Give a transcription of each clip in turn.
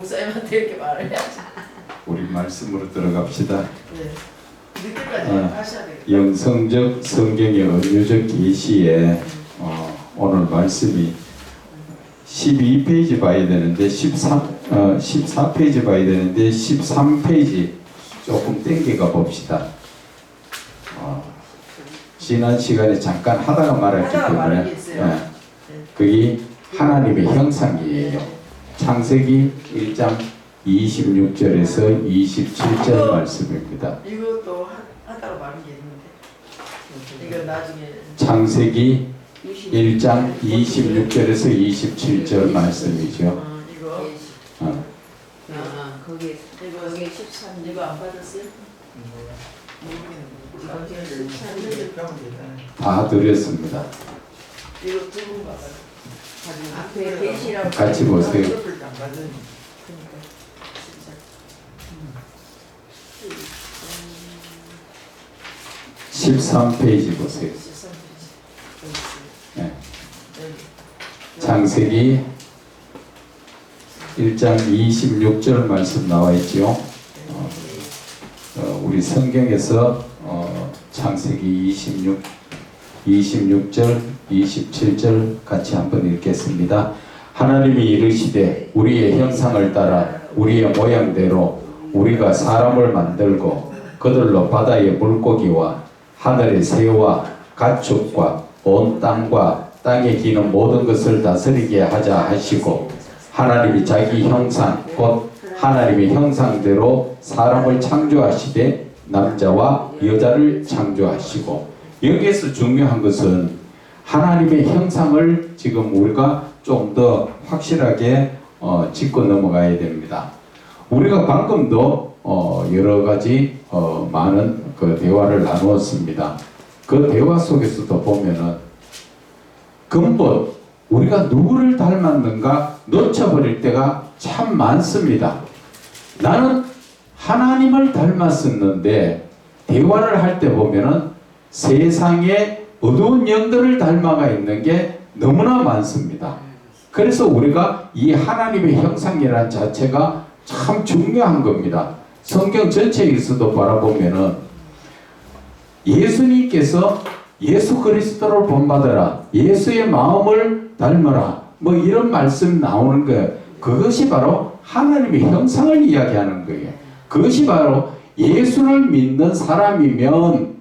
목사님한테 이렇게 말을 해야지. 우리 말씀으로 들어갑시다. 네. 늦게까지 하셔야 되겠다. 영성적 성경의 은유적 계시에 오늘 말씀이 12페이지 봐야 되는데 14페이지 봐야 되는데 13페이지 조금 땡겨가 봅시다. 지난 시간에 잠깐 하다가 말했기 때문에 그게 하나님의 형상이에요. 창세기 1장 26절에서 27절 말씀입니다. 이것도 하다가 말한 게 있는데 이거 나중에 창세기 1장 26절에서 27절 말씀이죠. 이거 거기 이거 13 이거 안 받았어요? 모르겠는데 다 드렸습니다. 이거 두 분 받아요. 앞에 계시라고 같이 보세요. 그러니까 진짜 13페이지 보세요. 네. 창세기 1장 26절 말씀 나와 있죠. 우리 성경에서 창세기 26절 27절 같이 한번 읽겠습니다. 하나님이 이르시되 우리의 형상을 따라 우리의 모양대로 우리가 사람을 만들고 그들로 바다의 물고기와 하늘의 새와 가축과 온 땅과 땅에 기는 모든 것을 다스리게 하자 하시고 하나님이 자기 형상 곧 하나님의 형상대로 사람을 창조하시되 남자와 여자를 창조하시고 여기에서 중요한 것은 하나님의 형상을 지금 우리가 좀 더 확실하게 짚고 넘어가야 됩니다. 우리가 방금도 여러 가지 많은 그 대화를 나누었습니다. 그 대화 속에서도 보면은 근본 우리가 누구를 닮았는가 놓쳐버릴 때가 참 많습니다. 나는 하나님을 닮았었는데 대화를 할 때 보면은 세상에 어두운 영들을 닮아가 있는 게 너무나 많습니다. 그래서 우리가 이 하나님의 형상이라는 자체가 참 중요한 겁니다. 성경 전체에서도 바라보면은 예수님께서 예수 그리스도를 본받아라, 예수의 마음을 닮아라, 뭐 이런 말씀 나오는 거예요. 그것이 바로 하나님의 형상을 이야기하는 거예요. 그것이 바로 예수를 믿는 사람이면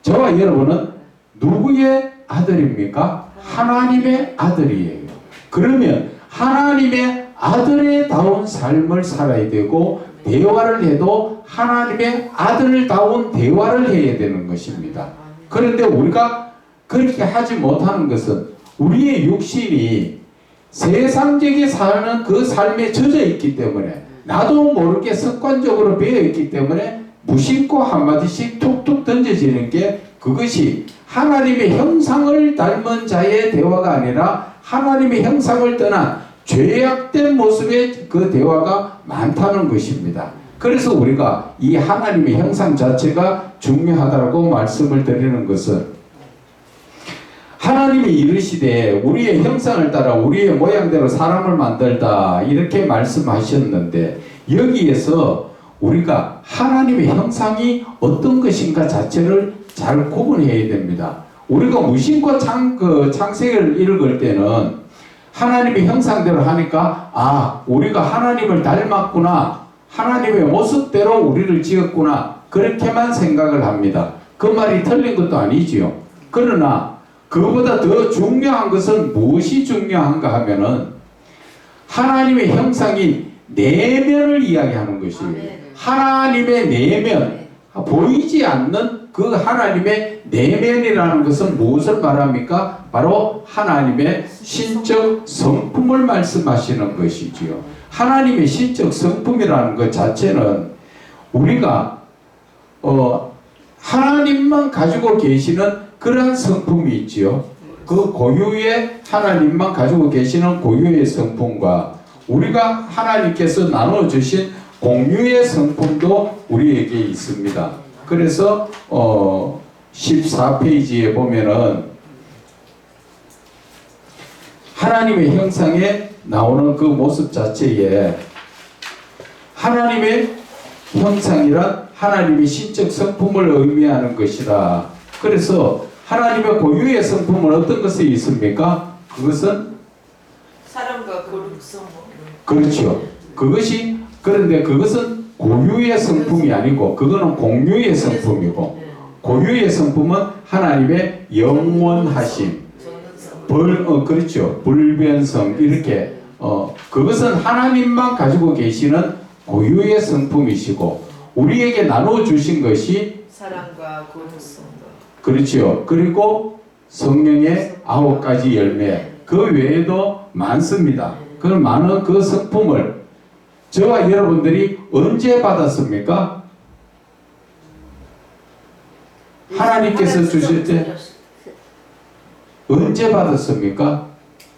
저와 여러분은 누구의 아들입니까? 하나님의 아들이에요. 그러면 하나님의 아들다운 삶을 살아야 되고 대화를 해도 하나님의 아들다운 대화를 해야 되는 것입니다. 그런데 우리가 그렇게 하지 못하는 것은 우리의 육신이 세상적인 사는 그 삶에 젖어 있기 때문에 나도 모르게 습관적으로 배어 있기 때문에 무심코 한마디씩 툭툭 던져지는 게 그것이 하나님의 형상을 닮은 자의 대화가 아니라 하나님의 형상을 떠난 죄악된 모습의 그 대화가 많다는 것입니다. 그래서 우리가 이 하나님의 형상 자체가 중요하다고 말씀을 드리는 것은 하나님이 이르시되 우리의 형상을 따라 우리의 모양대로 사람을 만들다 이렇게 말씀하셨는데 여기에서 우리가 하나님의 형상이 어떤 것인가 자체를 잘 구분해야 됩니다. 우리가 무심코 창세기를 읽을 때는 하나님의 형상대로 하니까 우리가 하나님을 닮았구나, 하나님의 모습대로 우리를 지었구나 그렇게만 생각을 합니다. 그 말이 틀린 것도 아니지요. 그러나 그보다 더 중요한 것은 무엇이 중요한가 하면은 하나님의 형상인 내면을 이야기하는 것이에요. 하나님의 내면, 보이지 않는 그 하나님의 내면이라는 것은 무엇을 말합니까? 바로 하나님의 신적 성품을 말씀하시는 것이지요. 하나님의 신적 성품이라는 것 자체는 우리가 하나님만 가지고 계시는 그러한 성품이 있지요. 그 고유의 하나님만 가지고 계시는 고유의 성품과 우리가 하나님께서 나눠주신 공유의 성품도 우리에게 있습니다. 그래서 14페이지에 보면은 하나님의 형상에 나오는 그 모습 자체에 하나님의 형상이란 하나님의 신적 성품을 의미하는 것이라. 그래서 하나님의 고유의 성품은 어떤 것에 있습니까? 그것은 사람과 거룩성 뭐 그렇죠. 그것이 그런데 그것은 고유의 성품이 아니고 그거는 공유의 성품이고 고유의 성품은 하나님의 영원하심, 그렇죠. 불변성 이렇게 그것은 하나님만 가지고 계시는 고유의 성품이시고 우리에게 나눠 주신 것이 사랑과 거룩성과 그렇죠. 그리고 성령의 9가지 열매 그 외에도 많습니다. 그 많은 그 성품을 저와 여러분들이 언제 받았습니까? 하나님께서 주실 때 언제 받았습니까?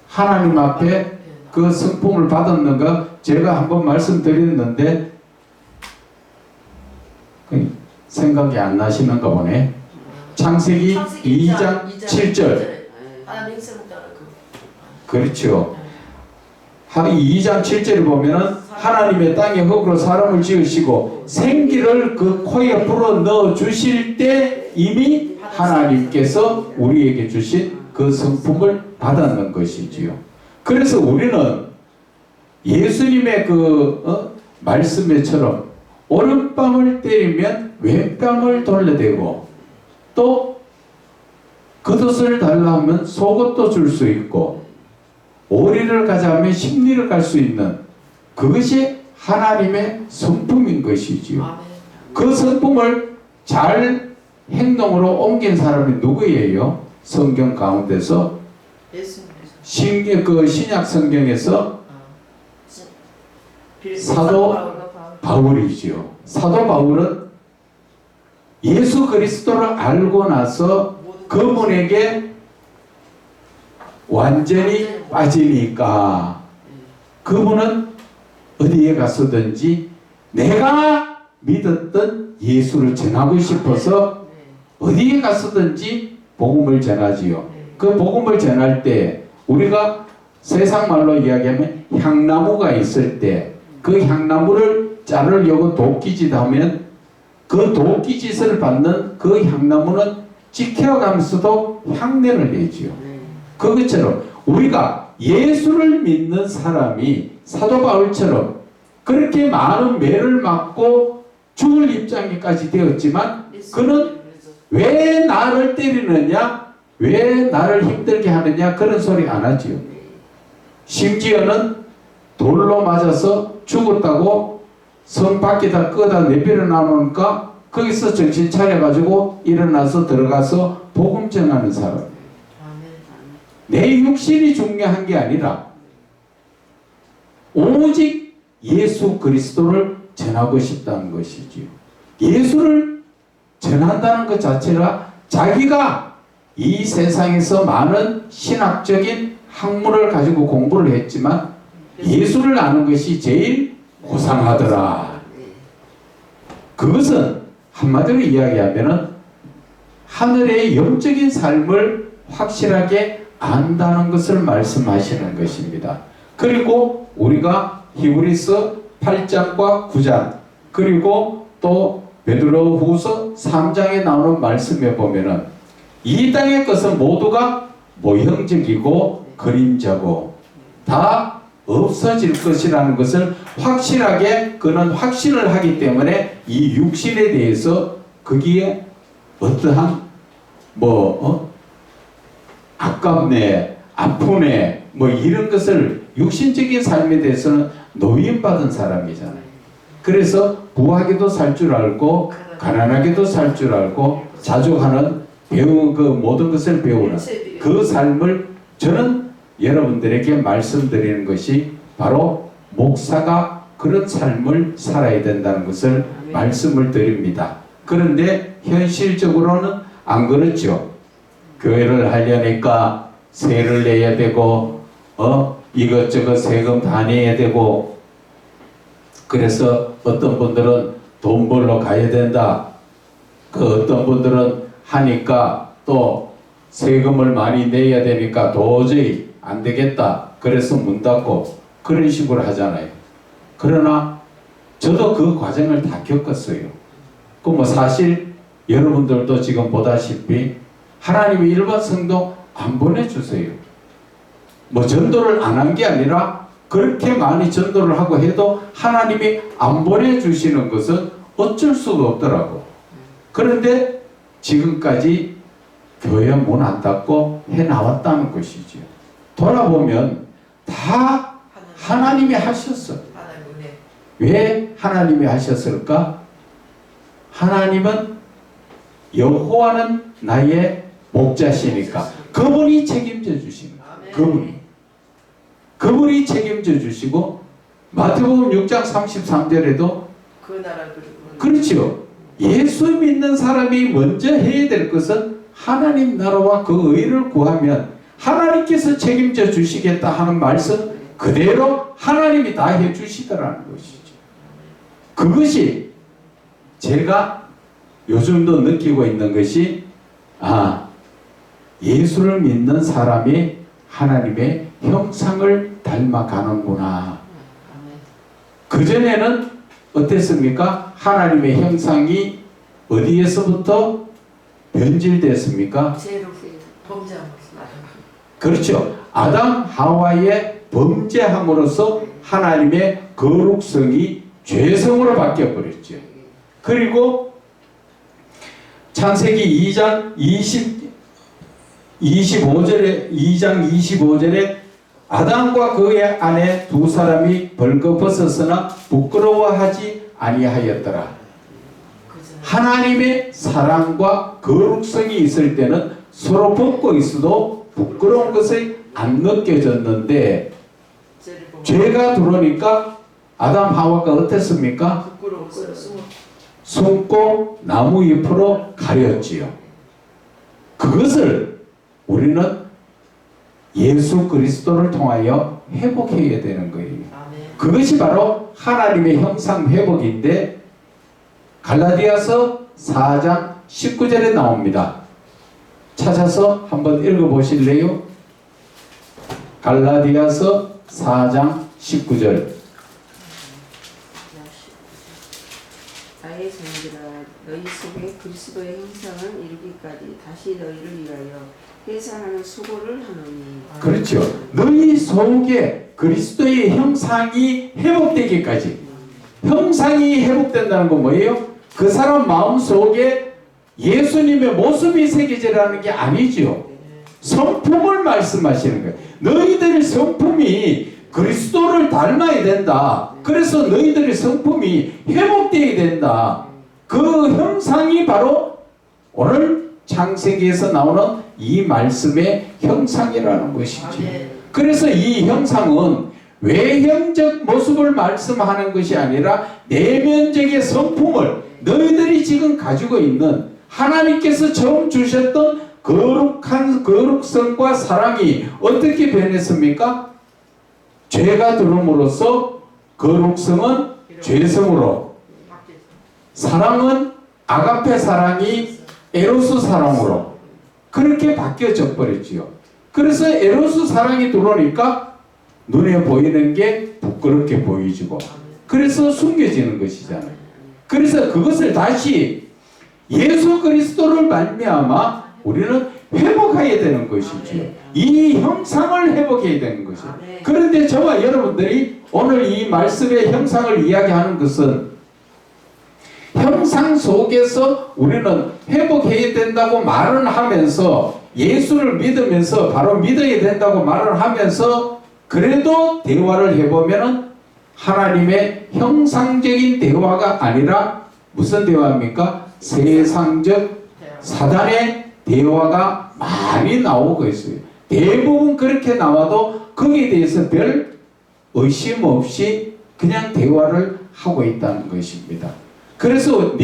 하나님 앞에 그 성품을 받았는가? 제가 한번 말씀드렸는데 생각이 안 나시는가 보네. 창세기 2장 7절. 하나님 행성을 따라 그렇죠. 2장 7절을 보면은 하나님의 땅에 흙으로 사람을 지으시고 생기를 그 코에 불어 넣어 주실 때 이미 하나님께서 우리에게 주신 그 성품을 받았는 것이지요. 그래서 우리는 예수님의 그 말씀에처럼 오른뺨을 때리면 왼뺨을 돌려대고 또 겉옷을 달라 하면 속옷도 줄 수 있고 오리를 가자 하면 십리를 갈 수 있는 그것이 하나님의 성품인 것이지요. 그 성품을 잘 행동으로 옮긴 사람이 누구예요? 성경 가운데서 신약 성경에서 사도 바울이지요. 사도 바울은 예수 그리스도를 알고 나서 그분에게 완전히 빠지니까 그분은 어디에 갔었든지 내가 믿었던 예수를 전하고 싶어서 어디에 갔었든지 복음을 전하지요. 그 복음을 전할 때 우리가 세상 말로 이야기하면 향나무가 있을 때 그 향나무를 자르려고 도끼짓 하면 그 도끼짓을 받는 그 향나무는 지켜가면서도 향내를 내지요. 그것처럼 우리가 예수를 믿는 사람이 사도 바울처럼 그렇게 많은 매를 맞고 죽을 입장에까지 되었지만 그는 왜 나를 때리느냐? 왜 나를 힘들게 하느냐? 그런 소리 안 하지요. 심지어는 돌로 맞아서 죽었다고 성 밖에다 끄다 내버려 놔놓으니까 거기서 정신 차려가지고 일어나서 들어가서 복음 전하는 사람. 내 육신이 중요한 게 아니라 오직 예수 그리스도를 전하고 싶다는 것이지요. 예수를 전한다는 것 자체가 자기가 이 세상에서 많은 신학적인 학문을 가지고 공부를 했지만 예수를 아는 것이 제일 고상하더라. 그것은 한마디로 이야기하면 하늘의 영적인 삶을 확실하게 안다는 것을 말씀하시는 것입니다. 그리고 우리가 히브리서 8장과 9장 그리고 또 베드로후서 3장에 나오는 말씀에 보면은 이 땅의 것은 모두가 모형적이고 그림자고 다 없어질 것이라는 것을 확실하게 그는 확신을 하기 때문에 이 육신에 대해서 거기에 어떠한 아깝네 아프네 이런 것을 육신적인 삶에 대해서는 노임받은 사람이잖아요. 그래서 부하게도 살 줄 알고 가난하게도 살 줄 알고 자족하는 배운 그 모든 것을 배우는 그 삶을 저는 여러분들에게 말씀드리는 것이 바로 목사가 그런 삶을 살아야 된다는 것을 말씀을 드립니다. 그런데 현실적으로는 안 그렇죠. 교회를 하려니까 세를 내야 되고 이것저것 세금 다 내야 되고 그래서 어떤 분들은 돈 벌러 가야 된다. 그 어떤 분들은 하니까 또 세금을 많이 내야 되니까 도저히 안 되겠다. 그래서 문 닫고 그런 식으로 하잖아요. 그러나 저도 그 과정을 다 겪었어요. 그 뭐 사실 여러분들도 지금 보다시피 하나님의 일반 성도 안 보내주세요. 뭐 전도를 안 한 게 아니라 그렇게 많이 전도를 하고 해도 하나님이 안 보내주시는 것은 어쩔 수가 없더라고. 그런데 지금까지 교회 문 안 닫고 해 나왔다는 것이죠. 돌아보면 다 하나님이 하셨어. 하나님 은혜. 왜 하나님이 하셨을까? 하나님은 여호와는 나의 목자시니까 그분이 책임져 주시는 거예요. 그분이 책임져 주시고 마태복음 6장 33절에도 그 나라 그리고 그렇죠. 예수 믿는 사람이 먼저 해야 될 것은 하나님 나라와 그 의를 구하면 하나님께서 책임져 주시겠다 하는 말씀 그대로 하나님이 다 해주시더라는 것이죠. 그것이 제가 요즘도 느끼고 있는 것이 예수를 믿는 사람이 하나님의 형상을 닮아가는구나. 그전에는 어땠습니까? 하나님의 형상이 어디에서부터 변질됐습니까? 죄로 범죄함으로써 그렇죠. 아담 하와의 범죄함으로써 하나님의 거룩성이 죄성으로 바뀌어버렸죠. 그리고 창세기 2장 25절에 아담과 그의 아내 두 사람이 벌거벗었으나 부끄러워하지 아니하였더라. 하나님의 사랑과 거룩성이 있을 때는 서로 벗고 있어도 부끄러운 것이 안 느껴졌는데 죄가 들어오니까 아담 하와가 어땠습니까? 부끄러워서 숨고 나무 잎으로 가렸지요. 그것을 우리는 예수 그리스도를 통하여 회복해야 되는 거예요. 그것이 바로 하나님의 형상 회복인데 갈라디아서 4장 19절에 나옵니다. 찾아서 한번 읽어보실래요? 갈라디아서 4장 19절. 나의 종들아 너희 속에 그리스도의 형상을 이루기까지 다시 너희를 위하여 회사하는 수고를 하노니. 그렇죠. 너희 속에 그리스도의 형상이 회복되기까지. 형상이 회복된다는 건 뭐예요? 그 사람 마음 속에 예수님의 모습이 새겨지라는 게 아니죠. 성품을 말씀하시는 거예요. 너희들의 성품이 그리스도를 닮아야 된다. 그래서 너희들의 성품이 회복되어야 된다. 그 형상이 바로 오늘 창세기에서 나오는 이 말씀의 형상이라는 것이죠. 그래서 이 형상은 외형적 모습을 말씀하는 것이 아니라 내면적인 성품을 너희들이 지금 가지고 있는 하나님께서 처음 주셨던 거룩한 거룩성과 사랑이 어떻게 변했습니까? 죄가 들음으로써 거룩성은 죄성으로, 사랑은 아가페 사랑이 에로스 사랑으로 그렇게 바뀌어져 버렸지요. 그래서 에로스 사랑이 들어오니까 눈에 보이는 게 부끄럽게 보이지고 그래서 숨겨지는 것이잖아요. 그래서 그것을 다시 예수 그리스도를 말미암아 우리는 회복해야 되는 것이지요. 이 형상을 회복해야 되는 것이에요. 그런데 저와 여러분들이 오늘 이 말씀의 형상을 이야기하는 것은 형상 속에서 우리는 회복해야 된다고 말은 하면서 예수를 믿으면서 바로 믿어야 된다고 말을 하면서 그래도 대화를 해보면은 하나님의 형상적인 대화가 아니라 무슨 대화입니까? 세상적 사단의 대화가 많이 나오고 있어요. 대부분 그렇게 나와도 거기에 대해서 별 의심 없이 그냥 대화를 하고 있다는 것입니다. 그래서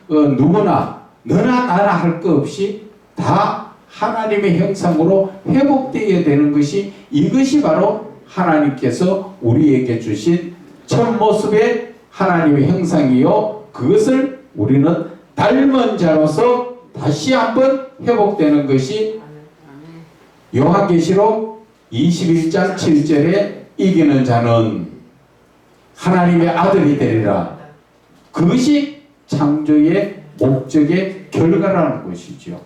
누구나 너나 나나 할 것 없이 다 하나님의 형상으로 회복되어야 되는 것이 이것이 바로 하나님께서 우리에게 주신 첫 모습의 하나님의 형상이요. 그것을 우리는 닮은 자로서 다시 한번 회복되는 것이 요한계시록 21장 7절에 이기는 자는 하나님의 아들이 되리라. 그것이 창조의 목적의 결과라는 것이죠.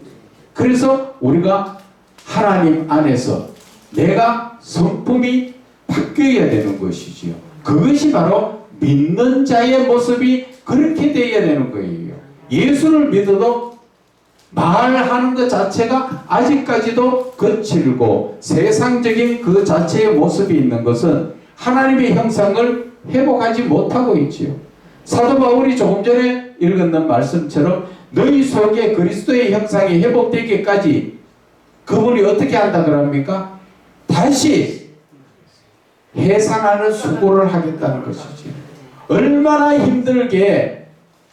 그래서 우리가 하나님 안에서 내가 성품이 바뀌어야 되는 것이지요. 그것이 바로 믿는 자의 모습이 그렇게 되어야 되는 거예요. 예수를 믿어도 말하는 것 자체가 아직까지도 거칠고 세상적인 그 자체의 모습이 있는 것은 하나님의 형상을 회복하지 못하고 있지요. 사도 바울이 조금 전에 읽었는 말씀처럼 너희 속에 그리스도의 형상이 회복되기까지 그분이 어떻게 한다 그럽니까? 다시 해산하는 수고를 하겠다는 것이지. 얼마나 힘들게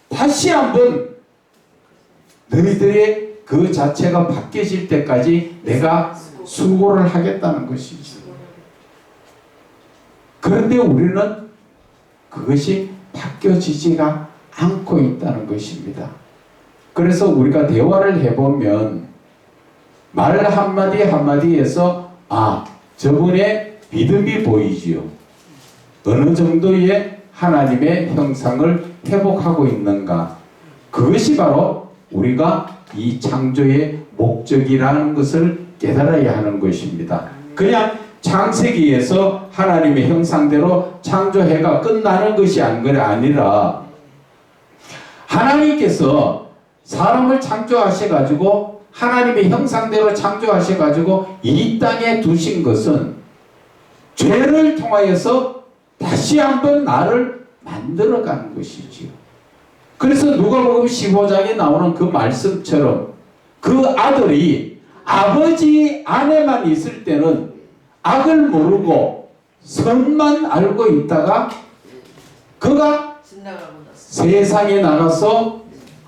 다시 한번 너희들의 그 자체가 바뀌어질 때까지 내가 수고를 하겠다는 것이지. 그런데 우리는 그것이 바뀌어지지가 않고 있다는 것입니다. 그래서 우리가 대화를 해보면 말 한마디 한마디에서 저분의 믿음이 보이지요. 어느 정도의 하나님의 형상을 회복하고 있는가. 그것이 바로 우리가 이 창조의 목적이라는 것을 깨달아야 하는 것입니다. 그냥 창세기에서 하나님의 형상대로 창조해가 끝나는 것이 아니라 하나님께서 사람을 창조하셔가지고 하나님의 형상대로 창조하셔가지고 이 땅에 두신 것은 죄를 통하여서 다시 한번 나를 만들어가는 것이지요. 그래서 누가복음 15장에 나오는 그 말씀처럼 그 아들이 아버지 안에만 있을 때는 악을 모르고 선만 알고 있다가 그가 세상에 나가서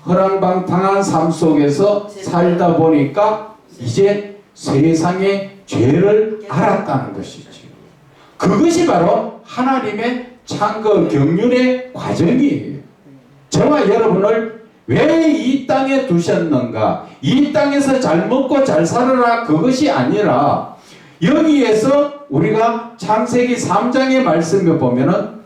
허랑방탕한 삶 속에서 살다 보니까 이제 세상의 죄를 알았다는 것이죠. 그것이 바로 하나님의 창조 경륜의 과정이에요. 저와 여러분을 왜 이 땅에 두셨는가? 이 땅에서 잘 먹고 잘 살아라 그것이 아니라 여기에서 우리가 창세기 3장의 말씀을 보면은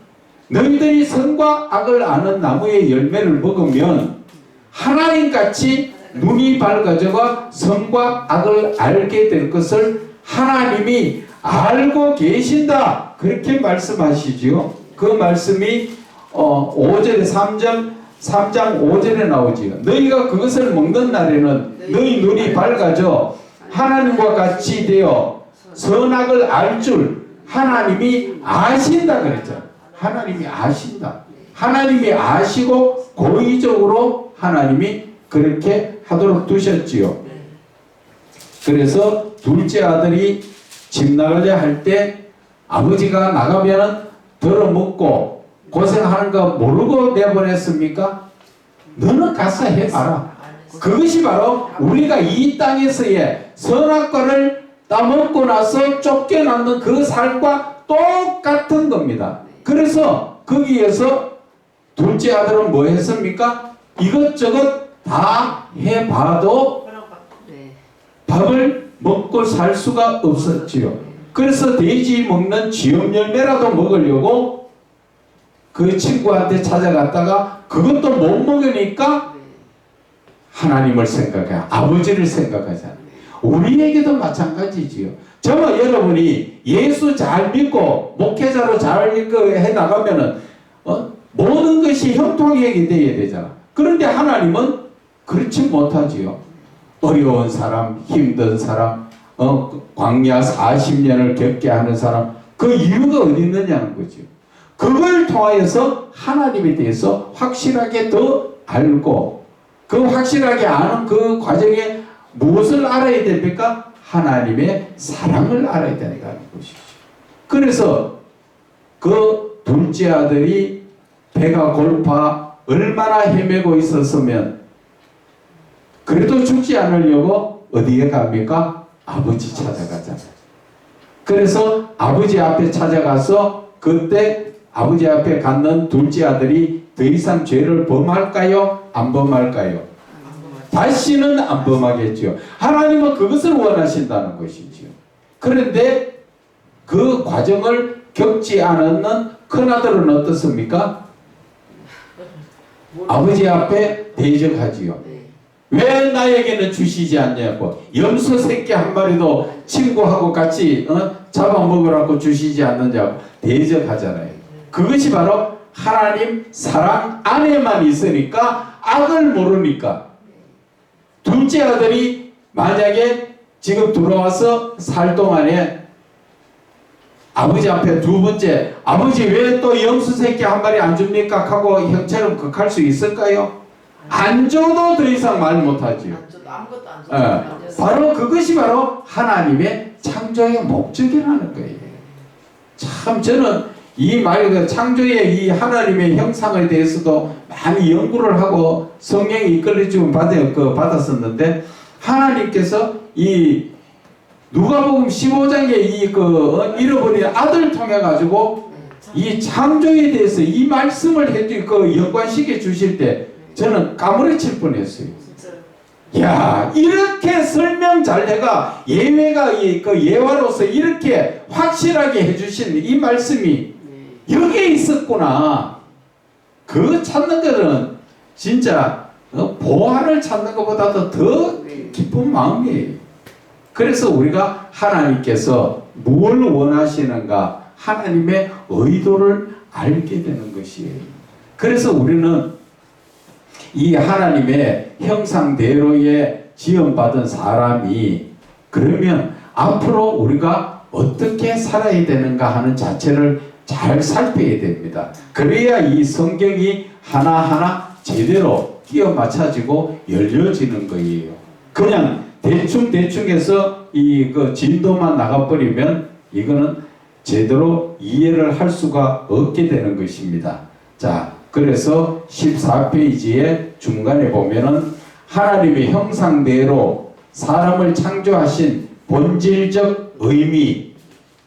너희들이 선과 악을 아는 나무의 열매를 먹으면 하나님같이 눈이 밝아져가 선과 악을 알게 될 것을 하나님이 알고 계신다. 그렇게 말씀하시지요. 그 말씀이 5절에 3장 5절에 나오지요. 너희가 그것을 먹는 날에는 너희 눈이 밝아져 하나님과 같이 되어 선악을 알 줄 하나님이 아신다 그랬잖아요. 하나님이 아신다. 하나님이 아시고 고의적으로 하나님이 그렇게 하도록 두셨지요. 그래서 둘째 아들이 집 나가려 할 때 아버지가 나가면은 덜어먹고 고생하는 거 모르고 내보냈습니까? 너는 가서 해봐라. 그것이 바로 우리가 이 땅에서의 선악과를 따먹고 나서 쫓겨나는 그 삶과 똑같은 겁니다. 그래서 거기에서 둘째 아들은 뭐 했습니까? 이것저것 다 해봐도 밥을 먹고 살 수가 없었지요. 그래서 돼지 먹는 쥐염 열매라도 먹으려고 그 친구한테 찾아갔다가 그것도 못 먹으니까 하나님을 생각해, 아버지를 생각하잖아요. 우리에게도 마찬가지지요. 저와 여러분이 예수 잘 믿고 목회자로 잘 해나가면은 모든 것이 형통하게 되어야 되잖아. 그런데 하나님은 그렇지 못하지요. 어려운 사람, 힘든 사람, 광야 40년을 겪게 하는 사람, 그 이유가 어디 있느냐는 거죠. 그걸 통하여서 하나님에 대해서 확실하게 더 알고 그 확실하게 아는 그 과정에 무엇을 알아야 됩니까? 하나님의 사랑을 알아야 되는 것이죠. 그래서 그 둘째 아들이 배가 고파 얼마나 헤매고 있었으면 그래도 죽지 않으려고 어디에 갑니까? 아버지 찾아가잖아요. 그래서 아버지 앞에 찾아가서 그때 아버지 앞에 갔는 둘째 아들이 더 이상 죄를 범할까요? 안 범할까요? 다시는 안 범하겠죠. 하나님은 그것을 원하신다는 것이죠. 그런데 그 과정을 겪지 않았는 큰아들은 어떻습니까? 아버지 앞에 대적하지요. 네. 왜 나에게는 주시지 않냐고. 염소 새끼 한 마리도 친구하고 같이 잡아먹으라고 주시지 않느냐고 대적하잖아요. 그것이 바로 하나님 사랑 안에만 있으니까 악을 모르니까. 둘째 아들이 만약에 지금 들어와서 살 동안에 아버지 앞에 두 번째, 아버지 왜 또 염소 새끼 한 마리 안 줍니까? 하고 형처럼 극할 수 있을까요? 안 줘도 더 이상 말 못하지요. 안 줘도 아무것도 안 줘도 바로 그것이 바로 하나님의 창조의 목적이라는 거예요. 참 저는 이 말, 창조의 이 하나님의 형상에 대해서도 많이 연구를 하고 성령이 이끌어주면 받았었는데, 하나님께서 이 누가복음 15장에 잃어버린 아들 통해 가지고 이 창조에 대해서 이 말씀을 연관시켜 주실 때 저는 까무러칠 뻔했어요. 야, 이렇게 설명 잘 해가 예외가 예화로서 이렇게 확실하게 해주신 이 말씀이 여기에 있었구나. 그거 찾는 것은 진짜 보화를 찾는 것보다도 더 기쁜 마음이에요. 그래서 우리가 하나님께서 뭘 원하시는가, 하나님의 의도를 알게 되는 것이에요. 그래서 우리는 이 하나님의 형상대로의 지음받은 사람이 그러면 앞으로 우리가 어떻게 살아야 되는가 하는 자체를 잘 살펴야 됩니다. 그래야 이 성경이 하나하나 제대로 끼워 맞춰지고 열려지는 거예요. 그냥 대충 해서 진도만 나가버리면 이거는 제대로 이해를 할 수가 없게 되는 것입니다. 자, 그래서 14페이지의 중간에 보면은 하나님의 형상대로 사람을 창조하신 본질적 의미,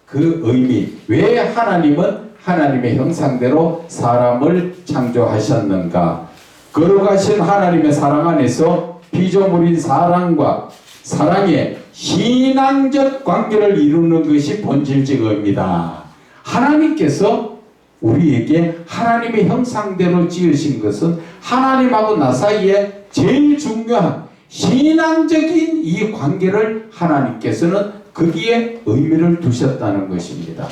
그 의미, 왜 하나님은 하나님의 형상대로 사람을 창조하셨는가? 거룩하신 하나님의 사랑 안에서 피조물인 사랑의 신앙적 관계를 이루는 것이 본질적 의미다. 하나님께서 우리에게 하나님의 형상대로 지으신 것은 하나님하고 나 사이에 제일 중요한 신앙적인 이 관계를 하나님께서는 거기에 의미를 두셨다는 것입니다.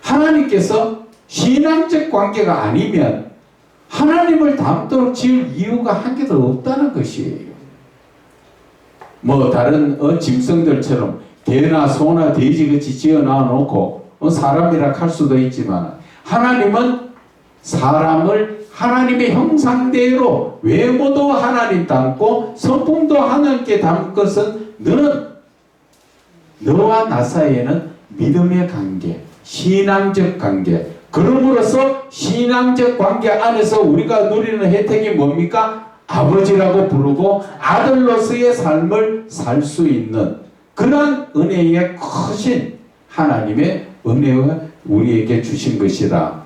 하나님께서 신앙적 관계가 아니면 하나님을 닮도록 지을 이유가 한 개도 없다는 것이에요. 뭐 다른 짐승들처럼 개나 소나 돼지같이 지어놔 놓고 사람이라 할 수도 있지만, 하나님은 사람을 하나님의 형상대로 외모도 하나님 닮고 성품도 하나님께 닮은 것은 너와 나 사이에는 믿음의 관계, 신앙적 관계, 그럼으로써 신앙적 관계 안에서 우리가 누리는 혜택이 뭡니까? 아버지라고 부르고 아들로서의 삶을 살 수 있는 그런 은혜의 크신 하나님의 은혜가 우리에게 주신 것이다.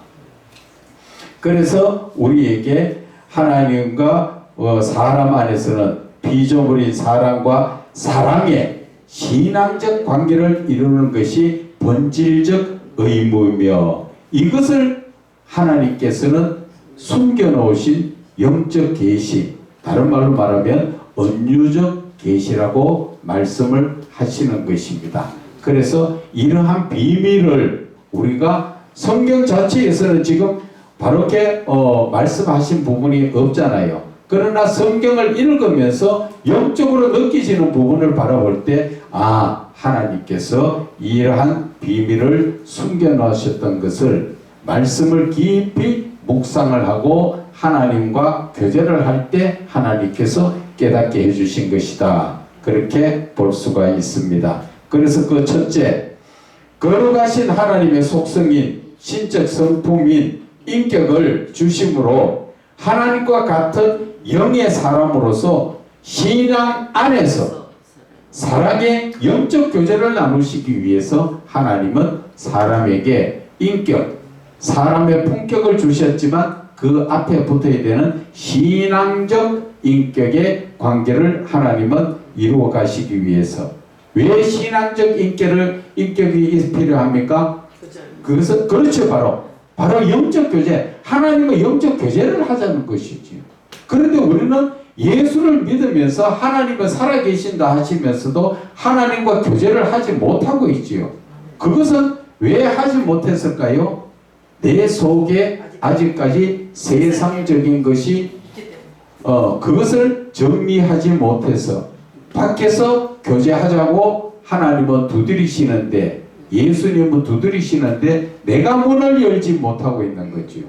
그래서 우리에게 하나님과 사람 안에서는 피조물인 사람과 사랑의 신앙적 관계를 이루는 것이 본질적 의무이며, 이것을 하나님께서는 숨겨놓으신 영적 계시, 다른 말로 말하면 은유적 계시라고 말씀을 하시는 것입니다. 그래서 이러한 비밀을 우리가 성경 자체에서는 지금 바로게 말씀하신 부분이 없잖아요. 그러나 성경을 읽으면서 영적으로 느끼시는 부분을 바라볼 때, 하나님께서 이러한 비밀을 숨겨놓으셨던 것을 말씀을 깊이 묵상을 하고 하나님과 교제를 할 때 하나님께서 깨닫게 해주신 것이다. 그렇게 볼 수가 있습니다. 그래서 그 첫째, 거룩하신 하나님의 속성인 신적 성품인 인격을 주심으로 하나님과 같은 영의 사람으로서 신앙 안에서 사랑의 영적 교제를 나누시기 위해서 하나님은 사람에게 인격, 사람의 품격을 주셨지만 그 앞에 붙어야 되는 신앙적 인격의 관계를 하나님은 이루어 가시기 위해서, 왜 신앙적 인격이 필요합니까? 그것은 그렇죠. 바로 영적 교제. 하나님과 영적 교제를 하자는 것이지요. 그런데 우리는 예수를 믿으면서 하나님은 살아계신다 하시면서도 하나님과 교제를 하지 못하고 있지요. 그것은 왜 하지 못했을까요? 내 속에 아직까지 세상적인 것이 그것을 정리하지 못해서 밖에서 교제하자고 하나님은 두드리시는데, 예수님은 두드리시는데 내가 문을 열지 못하고 있는 거죠.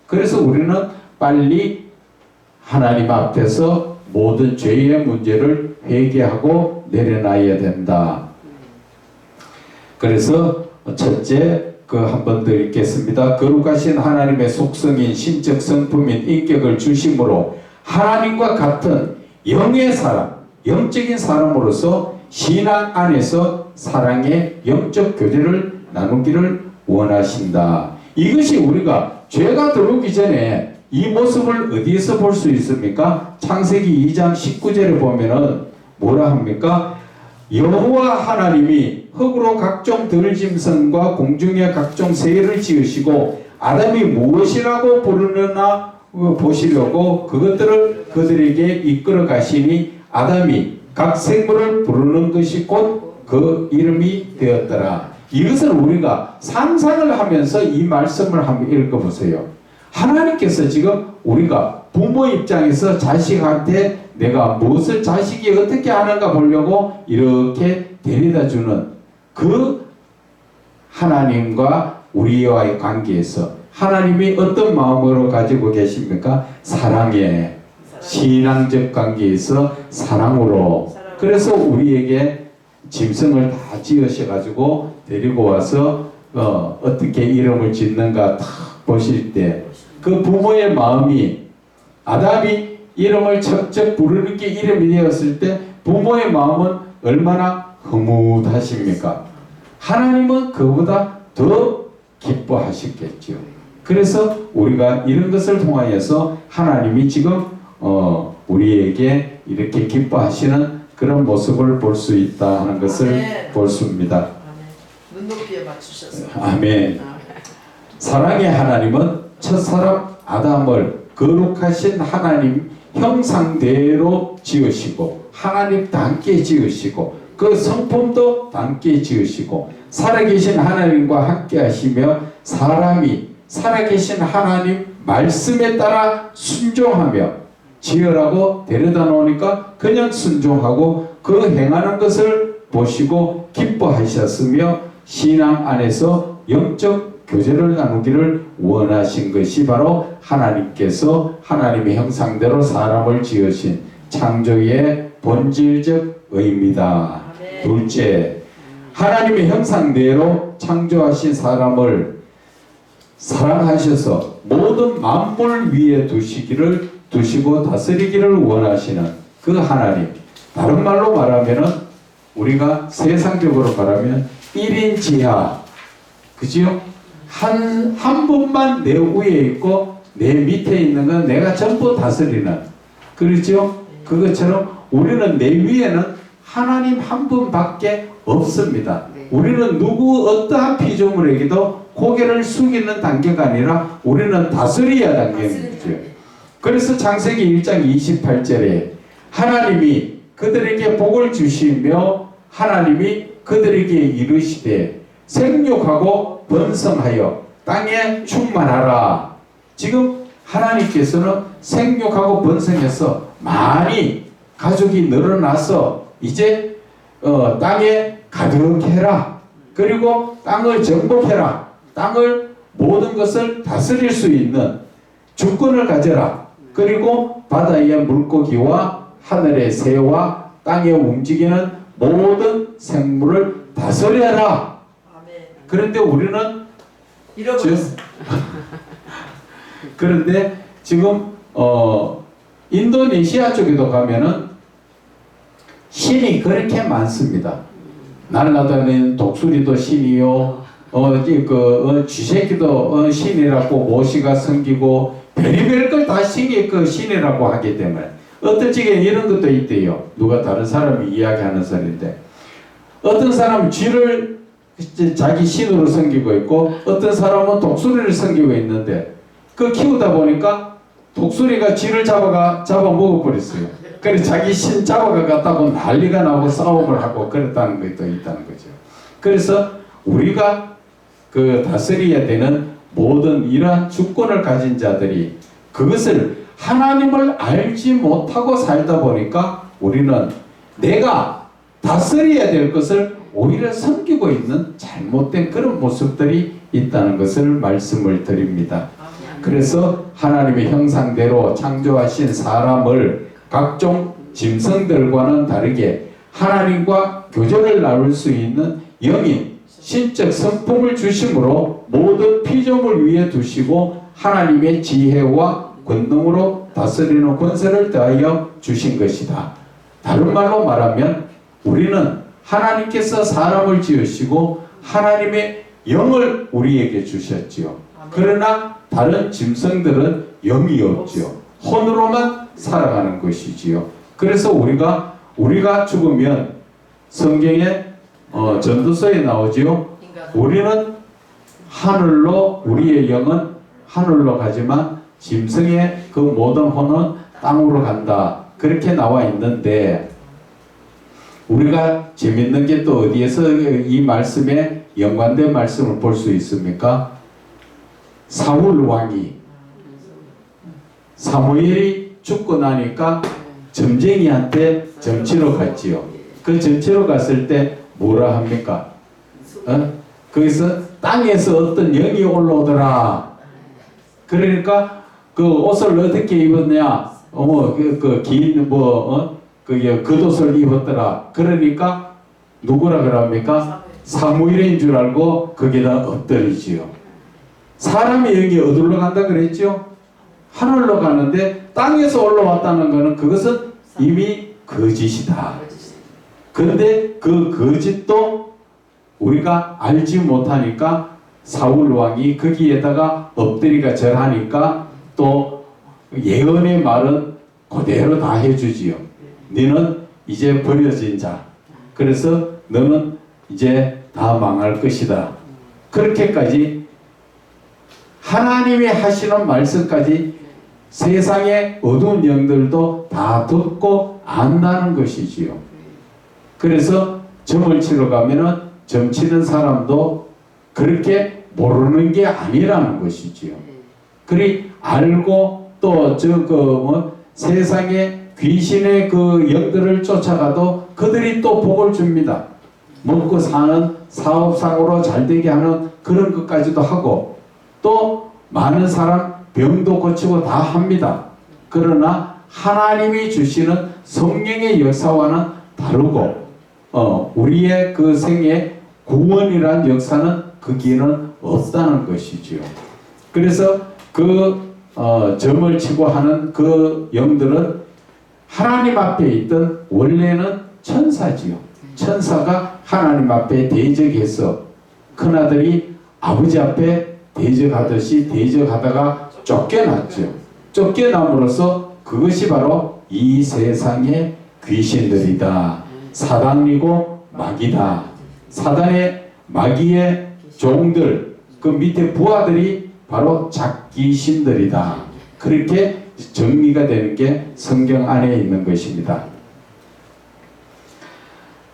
그래서 우리는 빨리 하나님 앞에서 모든 죄의 문제를 회개하고 내려놔야 된다. 그래서 첫째, 한 번 더 읽겠습니다. 거룩하신 하나님의 속성인 신적 성품인 인격을 주심으로 하나님과 같은 영의 사람, 영적인 사람으로서 신앙 안에서 사랑의 영적 교제를 나누기를 원하신다. 이것이 우리가 죄가 들어오기 전에 이 모습을 어디에서 볼 수 있습니까? 창세기 2장 19절에 보면은 뭐라 합니까? 여호와 하나님이 흙으로 각종 들짐승과 공중의 각종 새를 지으시고 아담이 무엇이라고 부르느냐 보시려고 그것들을 그들에게 이끌어 가시니 아담이 각 생물을 부르는 것이 곧 그 이름이 되었더라. 이것을 우리가 상상을 하면서 이 말씀을 한번 읽어보세요. 하나님께서 지금 우리가 부모 입장에서 자식한테 내가 무엇을 자식이 어떻게 하는가 보려고 이렇게 데려다주는 그 하나님과 우리와의 관계에서 하나님이 어떤 마음으로 가지고 계십니까? 사랑의 신앙적 관계에서 사랑으로. 그래서 우리에게 짐승을 다 지으셔가지고 데리고 와서 어떻게 이름을 짓는가 딱 보실 때 그 부모의 마음이, 아담이 이름을 척척 부르는 게 이름이 되었을 때 부모의 마음은 얼마나 흐뭇하십니까? 하나님은 그보다 더 기뻐하시겠죠. 그래서 우리가 이런 것을 통하여서 하나님이 지금 우리에게 이렇게 기뻐하시는 그런 모습을 볼 수 있다 하는 것을 아멘. 보십니다. 눈높이에 맞추셨어요. 아멘. 사랑의 하나님은 첫사람 아담을 거룩하신 하나님 형상대로 지으시고 하나님답게 지으시고 그 성품도 닮게 지으시고 살아계신 하나님과 함께 하시며 사람이 살아계신 하나님 말씀에 따라 순종하며 지으라고 데려다 놓으니까 그냥 순종하고 그 행하는 것을 보시고 기뻐하셨으며 신앙 안에서 영적 교제를 나누기를 원하신 것이 바로 하나님께서 하나님의 형상대로 사람을 지으신 창조의 본질적 의미다. 아멘. 둘째, 하나님의 형상대로 창조하신 사람을 사랑하셔서 모든 만물 위에 두시고 다스리기를 원하시는 그 하나님. 다른 말로 말하면은 우리가 세상적으로 말하면 1인 지하, 그지요? 한 분만 내 위에 있고 내 밑에 있는 건 내가 전부 다스리는, 그렇죠? 그것처럼 우리는 내 위에는 하나님 한 분밖에 없습니다. 네. 우리는 누구 어떠한 피조물에게도 고개를 숙이는 단계가 아니라 우리는 다스려야 단계입니다. 그래서 창세기 1장 28절에 하나님이 그들에게 복을 주시며 하나님이 그들에게 이르시되 생육하고 번성하여 땅에 충만하라. 지금 하나님께서는 생육하고 번성해서 많이 가족이 늘어나서 이제 땅에 가득해라. 그리고 땅을 정복해라. 땅을 모든 것을 다스릴 수 있는 주권을 가져라. 그리고 바다의 물고기와 하늘의 새와 땅에 움직이는 모든 생물을 다스려라. 그런데 우리는 잃어버렸어. 그런데 지금 인도네시아 쪽에도 가면은 신이 그렇게 많습니다. 날아다니는 독수리도 신이요, 쥐새끼도 신이라고 모시가 섬기고 별의별 걸 다 신이 그 신이라고 하기 때문에 어떤 쪽에 이런 것도 있대요. 누가 다른 사람이 이야기하는 소리인데 어떤 사람은 쥐를 자기 신으로 섬기고 있고 어떤 사람은 독수리를 섬기고 있는데 그 키우다 보니까 독수리가 쥐를 잡아 먹어버렸어요. 그래서 자기 신 잡아가 갖다고 난리가 나고 싸움을 하고 그랬다는 것도 있다는 거죠. 그래서 우리가 그 다스려야 되는 모든 이러한 주권을 가진 자들이 그것을 하나님을 알지 못하고 살다 보니까 우리는 내가 다스려야 될 것을 오히려 섬기고 있는 잘못된 그런 모습들이 있다는 것을 말씀을 드립니다. 그래서 하나님의 형상대로 창조하신 사람을 각종 짐승들과는 다르게 하나님과 교제를 나눌 수 있는 영인, 신적 성품을 주심으로 모든 피조물 위에 두시고 하나님의 지혜와 권능으로 다스리는 권세를 더하여 주신 것이다. 다른 말로 말하면 우리는 하나님께서 사람을 지으시고 하나님의 영을 우리에게 주셨지요. 그러나 다른 짐승들은 영이 없지요. 혼으로만 살아가는 것이지요. 그래서 우리가 죽으면 성경에 전도서에 나오지요. 우리는 하늘로 우리의 영은 하늘로 가지만 짐승의 그 모든 혼은 땅으로 간다. 그렇게 나와 있는데 우리가 재밌는 게 또 어디에서 이 말씀에 연관된 말씀을 볼 수 있습니까? 사울 왕이 사무엘이 죽고 나니까 점쟁이한테 점치러 갔지요. 그 점치러 갔을 때 뭐라 합니까? 거기서 땅에서 어떤 영이 올라오더라. 그러니까 그 옷을 어떻게 입었냐? 긴 겉옷을 입었더라. 그러니까 누구라 그럽니까? 사무엘인 줄 알고 거기다 엎드리지요. 사람의 영이 어디로 간다 그랬죠? 하늘로 가는데 땅에서 올라왔다는 것은 그것은 이미 거짓이다. 그런데 그 거짓도 우리가 알지 못하니까 사울 왕이 거기에다가 엎드리가 절하니까 또 예언의 말은 그대로 다 해주지요. 너는 이제 버려진 자. 그래서 너는 이제 다 망할 것이다. 그렇게까지 하나님이 하시는 말씀까지 세상의 어두운 영들도 다 듣고 안다는 것이지요. 그래서 점을 치러 가면은 점 치는 사람도 그렇게 모르는 게 아니라는 것이지요. 그리 알고 또 세상에 귀신의 그 영들을 쫓아가도 그들이 또 복을 줍니다. 먹고 사는 사업상으로 잘되게 하는 그런 것까지도 하고 또 많은 사람 병도 고치고 다 합니다. 그러나 하나님이 주시는 성령의 역사와는 다르고 우리의 그 생의 구원이란 역사는 거기에는 없다는 것이지요. 그래서 점을 치고 하는 그 영들은 하나님 앞에 있던 원래는 천사지요. 천사가 하나님 앞에 대적해서 큰아들이 아버지 앞에 대적하듯이 대적하다가 쫓겨났죠. 쫓겨남으로써 그것이 바로 이 세상의 귀신들이다. 사단이고 마귀다. 사단의 마귀의 종들, 그 밑에 부하들이 바로 잡귀신들이다. 그렇게 정리가 되는 게 성경 안에 있는 것입니다.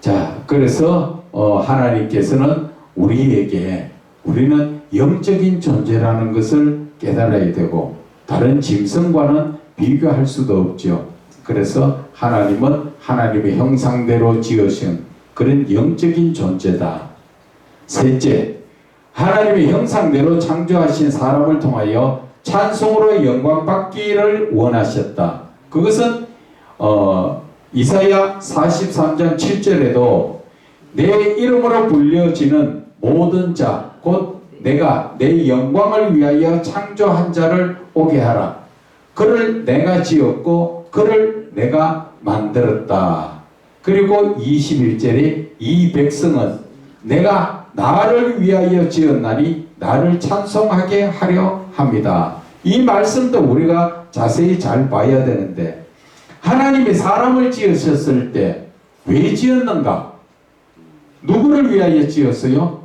자, 그래서 하나님께서는 우리는 영적인 존재라는 것을 깨달아야 되고 다른 짐승과는 비교할 수도 없죠. 그래서 하나님은 하나님의 형상대로 지으신 그런 영적인 존재다. 셋째, 하나님의 형상대로 창조하신 사람을 통하여 찬송으로 영광 받기를 원하셨다. 그것은 이사야 43장 7절에도 내 이름으로 불려지는 모든 자 곧 내가 내 영광을 위하여 창조한 자를 오게 하라. 그를 내가 지었고 그를 내가 만들었다. 그리고 21절에 이 백성은 내가 나를 위하여 지었나니 나를 찬송하게 하려 합니다. 이 말씀도 우리가 자세히 잘 봐야 되는데 하나님이 사람을 지으셨을 때 왜 지었는가? 누구를 위하여 지었어요?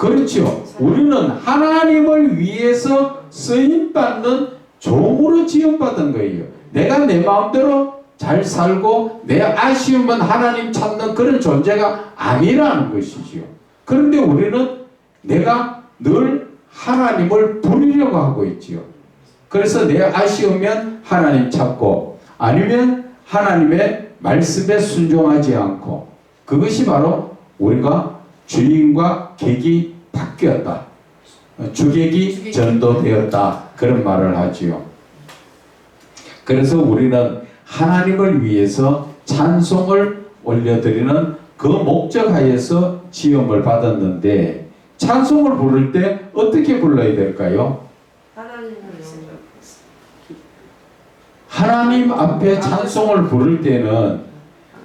그렇죠. 우리는 하나님을 위해서 쓰임받는 종으로 지음받은 거예요. 내가 내 마음대로 잘 살고 내 아쉬움은 하나님 찾는 그런 존재가 아니라는 것이지요. 그런데 우리는 내가 늘 하나님을 부리려고 하고 있지요. 그래서 내 아쉬우면 하나님 찾고 아니면 하나님의 말씀에 순종하지 않고, 그것이 바로 우리가 주인과 객이 바뀌었다. 주객이 전도되었다. 그런 말을 하지요. 그래서 우리는 하나님을 위해서 찬송을 올려드리는 그 목적 하에서 지음을 받았는데, 찬송을 부를 때 어떻게 불러야 될까요? 하나님 앞에 찬송을 부를 때는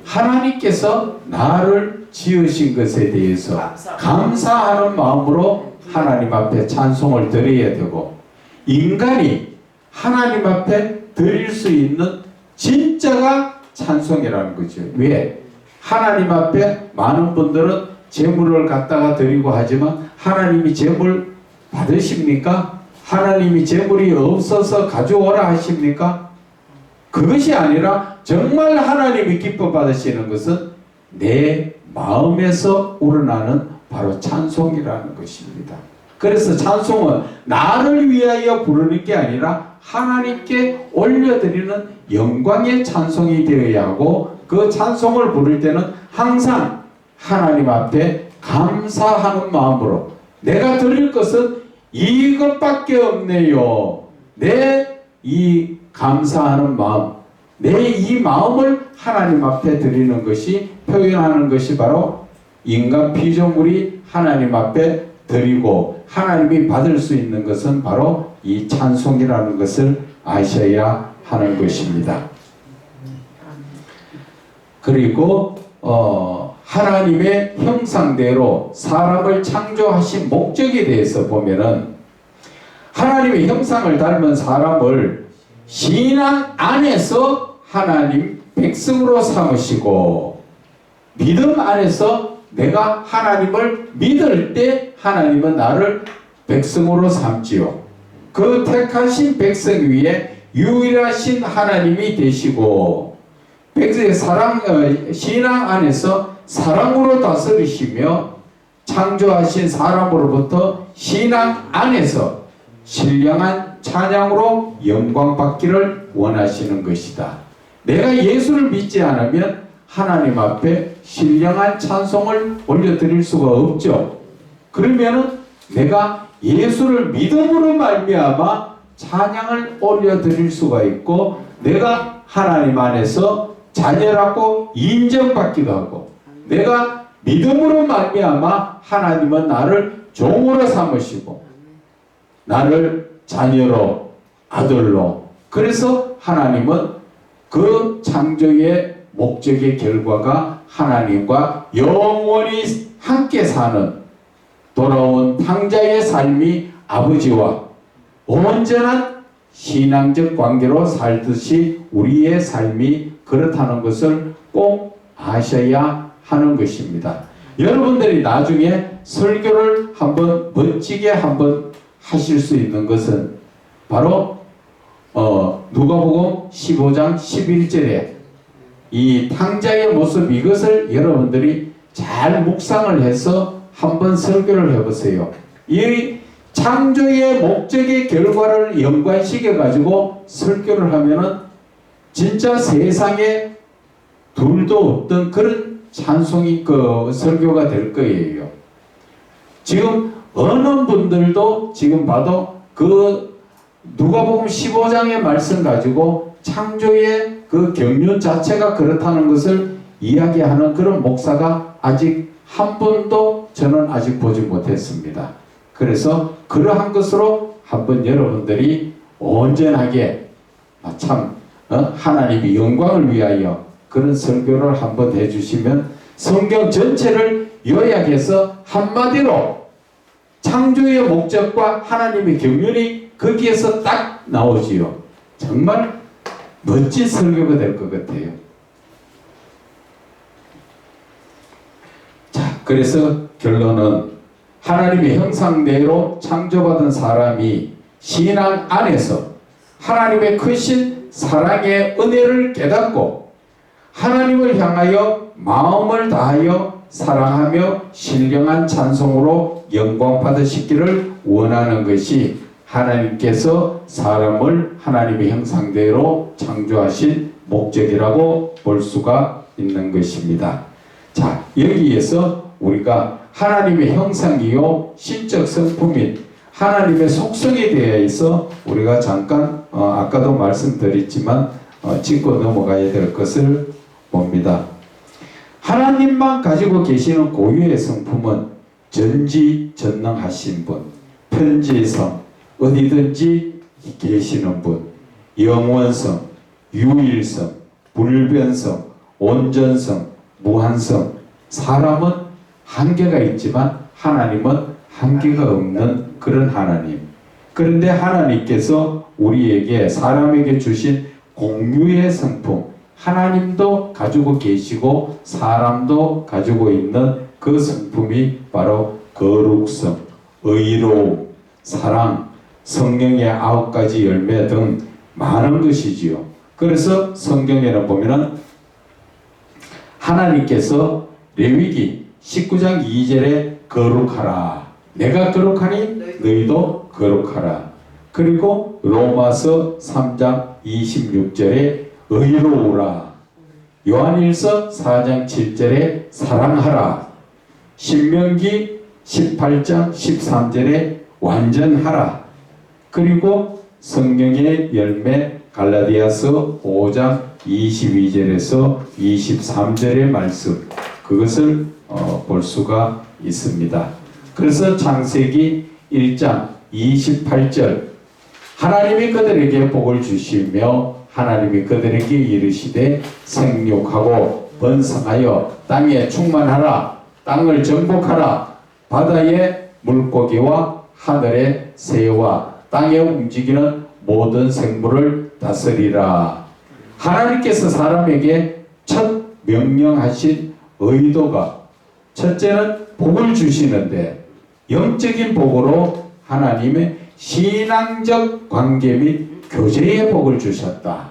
하나님께서 나를 지으신 것에 대해서 감사하는 마음으로 하나님 앞에 찬송을 드려야 되고, 인간이 하나님 앞에 드릴 수 있는 진짜가 찬송이라는 거죠. 왜? 하나님 앞에 많은 분들은 제물을 갖다가 드리고 하지만 하나님이 제물 받으십니까? 하나님이 제물이 없어서 가져오라 하십니까? 그것이 아니라 정말 하나님이 기뻐 받으시는 것은 내 마음에서 우러나는 바로 찬송이라는 것입니다. 그래서 찬송은 나를 위하여 부르는 게 아니라 하나님께 올려드리는 영광의 찬송이 되어야 하고, 그 찬송을 부를 때는 항상 하나님 앞에 감사하는 마음으로, 내가 드릴 것은 이것밖에 없네요. 내 이 감사하는 마음, 내 이 마음을 하나님 앞에 드리는 것이, 표현하는 것이 바로 인간 피조물이 하나님 앞에 드리고 하나님이 받을 수 있는 것은 바로 이 찬송이라는 것을 아셔야 하는 것입니다. 그리고 하나님의 형상대로 사람을 창조하신 목적에 대해서 보면은, 하나님의 형상을 닮은 사람을 신앙 안에서 하나님 백성으로 삼으시고, 믿음 안에서 내가 하나님을 믿을 때 하나님은 나를 백성으로 삼지요. 그 택하신 백성 위에 유일하신 하나님이 되시고, 신앙 안에서 사랑으로 다스리시며, 창조하신 사람으로부터 신앙 안에서 신령한 찬양으로 영광 받기를 원하시는 것이다. 내가 예수를 믿지 않으면 하나님 앞에 신령한 찬송을 올려드릴 수가 없죠. 그러면은 내가 예수를 믿음으로 말미암아 찬양을 올려드릴 수가 있고, 내가 하나님 안에서 자녀라고 인정받기도 하고, 내가 믿음으로 말미암아 하나님은 나를 종으로 삼으시고 나를 자녀로, 아들로, 그래서 하나님은 그 창조의 목적의 결과가 하나님과 영원히 함께 사는 돌아온 탕자의 삶이 아버지와 온전한 신앙적 관계로 살듯이 우리의 삶이 그렇다는 것을 꼭 아셔야 하는 것입니다. 여러분들이 나중에 설교를 한번 멋지게 한번 하실 수 있는 것은 바로 누가복음 15장 11절에 이 탕자의 모습, 이것을 여러분들이 잘 묵상을 해서 한번 설교를 해보세요. 이 창조의 목적의 결과를 연관시켜 가지고 설교를 하면은 진짜 세상에 둘도 없던 그런 찬송이 설교가 될 거예요. 지금 어느 분들도 지금 봐도 그 누가복음 15장의 말씀 가지고 창조의 그 경륜 자체가 그렇다는 것을 이야기하는 그런 목사가 아직 한 번도 저는 아직 보지 못했습니다. 그래서 그러한 것으로 한번 여러분들이 온전하게 하나님의 영광을 위하여 그런 설교를 한번 해주시면, 성경 전체를 요약해서 한마디로 창조의 목적과 하나님의 경륜이 거기에서 딱 나오지요. 정말 멋진 설교가 될 것 같아요. 자, 그래서 결론은 하나님의 형상대로 창조받은 사람이 신앙 안에서 하나님의 크신 사랑의 은혜를 깨닫고 하나님을 향하여 마음을 다하여 사랑하며 신령한 찬송으로 영광 받으시기를 원하는 것이 하나님께서 사람을 하나님의 형상대로 창조하신 목적이라고 볼 수가 있는 것입니다. 자, 여기에서 우리가 하나님의 형상이요 신적 성품인 하나님의 속성에 대해서 우리가 잠깐 아까도 말씀드렸지만 짚고 넘어가야 될 것을 봅니다. 하나님만 가지고 계시는 고유의 성품은 전지전능하신 분, 편지성, 어디든지 계시는 분, 영원성, 유일성, 불변성, 온전성, 무한성. 사람은 한계가 있지만 하나님은 한계가 없는 그런 하나님. 그런데 하나님께서 우리에게 사람에게 주신 공유의 성품, 하나님도 가지고 계시고 사람도 가지고 있는 그 성품이 바로 거룩성, 의로움, 사랑, 성령의 9가지 열매 등 많은 것이지요. 그래서 성경에는 보면은 하나님께서 레위기 19장 2절에 거룩하라. 내가 거룩하니 너희도 거룩하라. 그리고 로마서 3장 26절에 의로우라. 요한일서 4장 7절에 사랑하라. 신명기 18장 13절에 완전하라. 그리고 성경의 열매 갈라디아서 5장 22절에서 23절의 말씀, 그것을 볼 수가 있습니다. 그래서 창세기 1장 28절 하나님이 그들에게 복을 주시며 하나님이 그들에게 이르시되 생육하고 번성하여 땅에 충만하라. 땅을 정복하라. 바다의 물고기와 하늘의 새와 땅에 움직이는 모든 생물을 다스리라. 하나님께서 사람에게 첫 명령하신 의도가 첫째는 복을 주시는데 영적인 복으로 하나님의 신앙적 관계 및 교제의 복을 주셨다.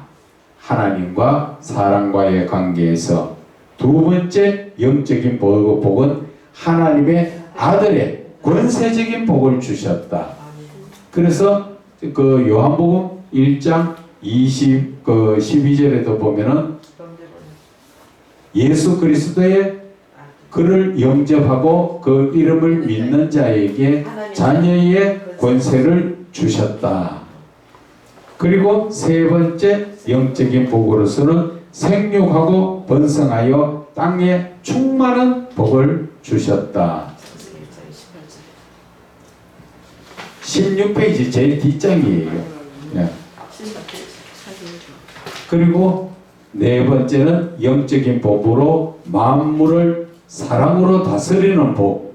하나님과 사람과의 관계에서 두 번째 영적인 복은 하나님의 아들의 권세적인 복을 주셨다. 그래서 그 요한복음 1장 12절에도 보면은 예수 그리스도의 그를 영접하고 그 이름을 믿는 자에게 자녀의 권세를 주셨다. 그리고 세 번째 영적인 복으로서는 생육하고 번성하여 땅에 충만한 복을 주셨다. 16페이지 제일 뒷장이에요. 네. 그리고 네 번째는 영적인 복으로 만물을 사랑으로 다스리는 복.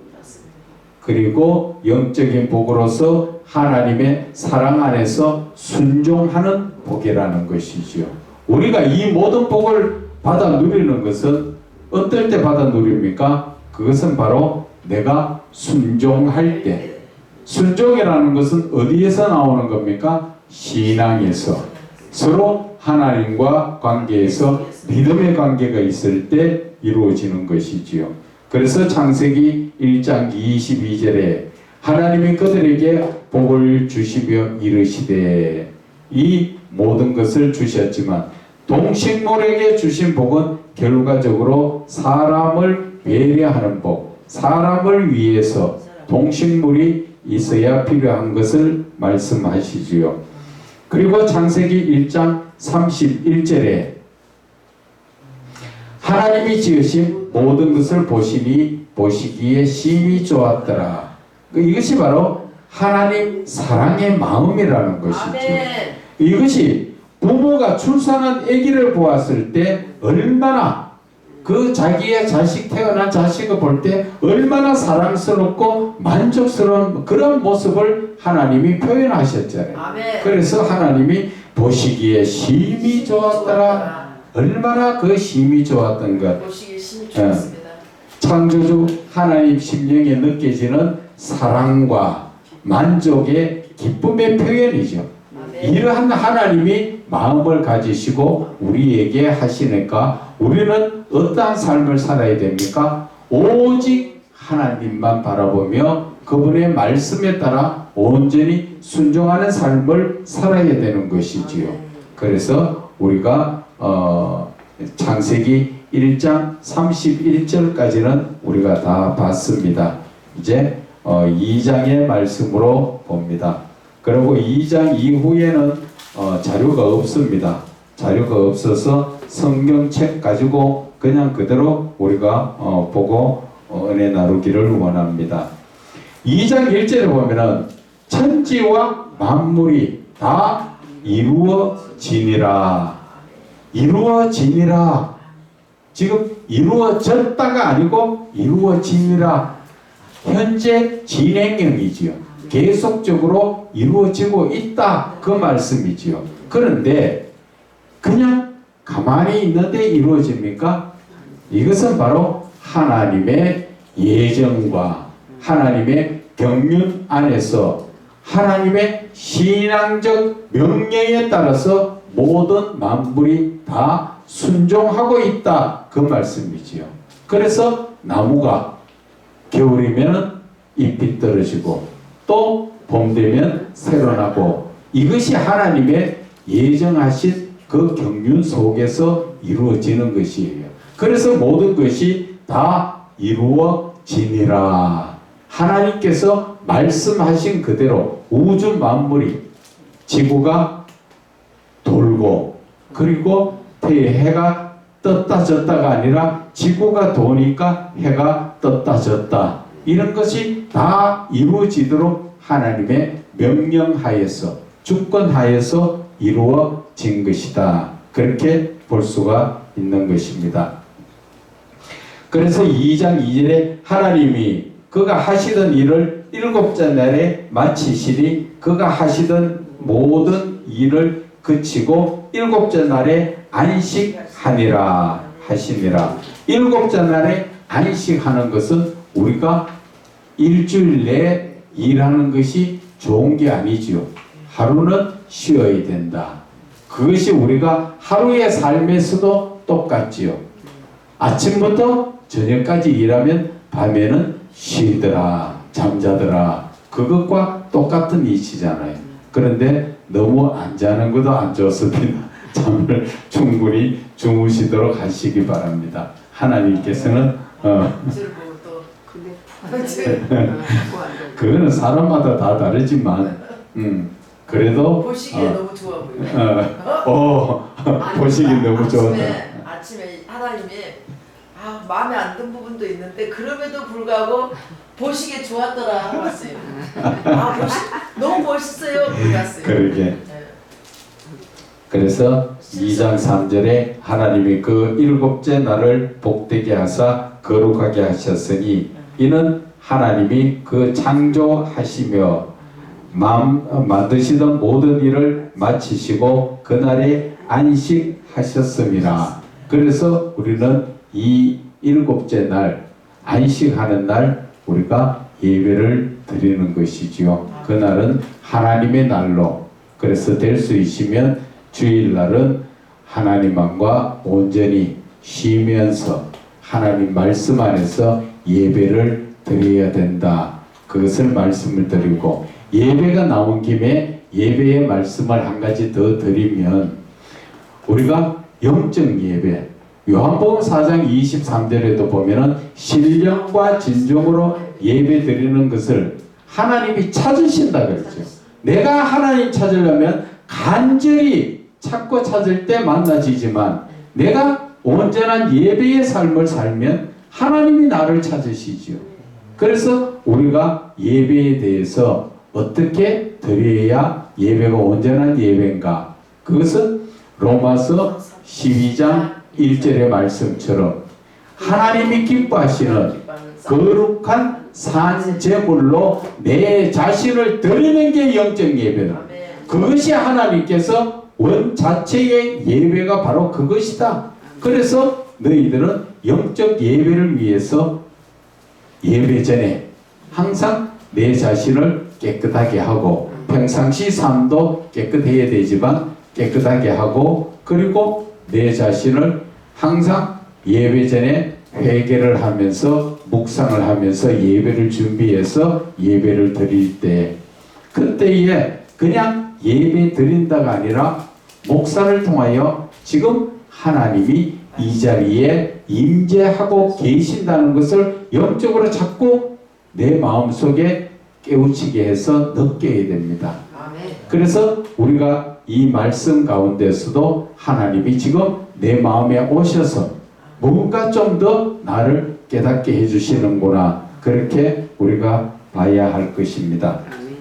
그리고 영적인 복으로서 하나님의 사랑 안에서 순종하는 복이라는 것이지요. 우리가 이 모든 복을 받아 누리는 것은 어떨 때 받아 누립니까? 그것은 바로 내가 순종할 때. 순종이라는 것은 어디에서 나오는 겁니까? 신앙에서. 서로 하나님과 관계에서 믿음의 관계가 있을 때 이루어지는 것이지요. 그래서 창세기 1장 22절에 하나님이 그들에게 복을 주시며 이르시되, 이 모든 것을 주셨지만 동식물에게 주신 복은 결과적으로 사람을 배려하는 복, 사람을 위해서 동식물이 있어야 필요한 것을 말씀하시지요. 그리고 창세기 1장 31절에 하나님이 지으신 모든 것을 보시기에 심히 좋았더라. 이것이 바로 하나님 사랑의 마음이라는 것이죠. 이것이 부모가 출산한 아기를 보았을 때 얼마나 그 자기의 자식, 태어난 자식을 볼 때 얼마나 사랑스럽고 만족스러운 그런 모습을 하나님이 표현하셨잖아요. 그래서 하나님이 보시기에 심히 좋았더라. 얼마나 그 심히 좋았던 것. 보시기에 심히 좋았습니다. 창조주 하나님 심령에 느껴지는 사랑과 만족의 기쁨의 표현이죠. 이러한 하나님이 마음을 가지시고 우리에게 하시니까 우리는 어떠한 삶을 살아야 됩니까? 오직 하나님만 바라보며 그분의 말씀에 따라 온전히 순종하는 삶을 살아야 되는 것이지요. 그래서 우리가 창세기 1장 31절까지는 우리가 다 봤습니다. 이제 2장의 말씀으로 봅니다. 그리고 2장 이후에는 자료가 없습니다. 자료가 없어서 성경책 가지고 그냥 그대로 우리가 보고 은혜 나누기를 원합니다. 2장 1절에 보면은 천지와 만물이 다 이루어지니라. 이루어지니라. 지금 이루어졌다가 아니고 이루어지니라. 현재 진행형이지요. 계속적으로 이루어지고 있다. 그 말씀이지요. 그런데 그냥 가만히 있는데 이루어집니까? 이것은 바로 하나님의 예정과 하나님의 경륜 안에서 하나님의 신앙적 명령에 따라서 모든 만물이 다 순종하고 있다. 그 말씀이지요. 그래서 나무가 겨울이면 잎이 떨어지고 또 봄 되면 새로 나고 이것이 하나님의 예정하신 그 경륜 속에서 이루어지는 것이에요. 그래서 모든 것이 다 이루어지니라. 하나님께서 말씀하신 그대로 우주 만물이 지구가 돌고 그리고 해가 떴다 졌다가 아니라 지구가 도니까 해가 떴다 졌다 이런 것이 다 이루어지도록 하나님의 명령하에서 주권하에서 이루어진 것이다. 그렇게 볼 수가 있는 것입니다. 그래서 2장 2절에 하나님이 그가 하시던 일을 일곱째 날에 마치시니 그가 하시던 모든 일을 그치고 일곱째 날에 안식하니라 하시니라. 일곱째 날에 안식하는 것은 우리가 일주일 내에 일하는 것이 좋은 게 아니지요. 하루는 쉬어야 된다. 그것이 우리가 하루의 삶에서도 똑같지요. 아침부터 저녁까지 일하면 밤에는 쉬더라, 잠자더라. 그것과 똑같은 이치잖아요. 그런데 너무 안 자는 것도 안 좋습니다. 잠을 충분히 주무시도록 하시기 바랍니다. 하나님께서는 그거는 사람마다 다 다르지만 그래도 보시기에 너무 좋아 보여요. 보시기 너무 좋다. 아침에 하나님이 마음에 안 든 부분도 있는데 그럼에도 불구하고 보시기에 좋았더라 하고 왔어요. 너무 멋있어요. 그랬어요. 그러게. 그래서 2장 3절에 하나님이 그 일곱째 날을 복되게 하사 거룩하게 하셨으니 이는 하나님이 그 창조하시며 만드시던 모든 일을 마치시고 그날에 안식하셨습니다. 그래서 우리는 이 일곱째 날 안식하는 날 우리가 예배를 드리는 것이지요. 그날은 하나님의 날로 그래서 될 수 있으면 주일날은 하나님과 온전히 쉬면서 하나님 말씀 안에서 예배를 드려야 된다. 그것을 말씀을 드리고 예배가 나온 김에 예배의 말씀을 한 가지 더 드리면 우리가 영적 예배 요한복음 4장 23절에도 보면은 신령과 진정으로 예배 드리는 것을 하나님이 찾으신다 그랬죠. 내가 하나님 찾으려면 간절히 찾고 찾을 때 만나지지만 내가 온전한 예배의 삶을 살면 하나님이 나를 찾으시지요. 그래서 우리가 예배에 대해서 어떻게 드려야 예배가 온전한 예배인가? 그것은 로마서 12장 1절의 말씀처럼 하나님이 기뻐하시는 거룩한 산제물로 내 자신을 드리는 게 영적 예배다. 그것이 하나님께서 원 자체의 예배가 바로 그것이다. 그래서 너희들은 영적 예배를 위해서 예배 전에 항상 내 자신을 깨끗하게 하고 평상시 삶도 깨끗해야 되지만 깨끗하게 하고 그리고 내 자신을 항상 예배 전에 회개를 하면서 묵상을 하면서 예배를 준비해서 예배를 드릴 때 그때에 그냥 예배 드린다가 아니라 목사를 통하여 지금 하나님이 이 자리에 임재하고 계신다는 것을 영적으로 자꾸 내 마음속에 깨우치게 해서 느껴야 됩니다. 아멘. 그래서 우리가 이 말씀 가운데서도 하나님이 지금 내 마음에 오셔서 뭔가 좀 더 나를 깨닫게 해주시는구나 그렇게 우리가 봐야 할 것입니다. 아멘.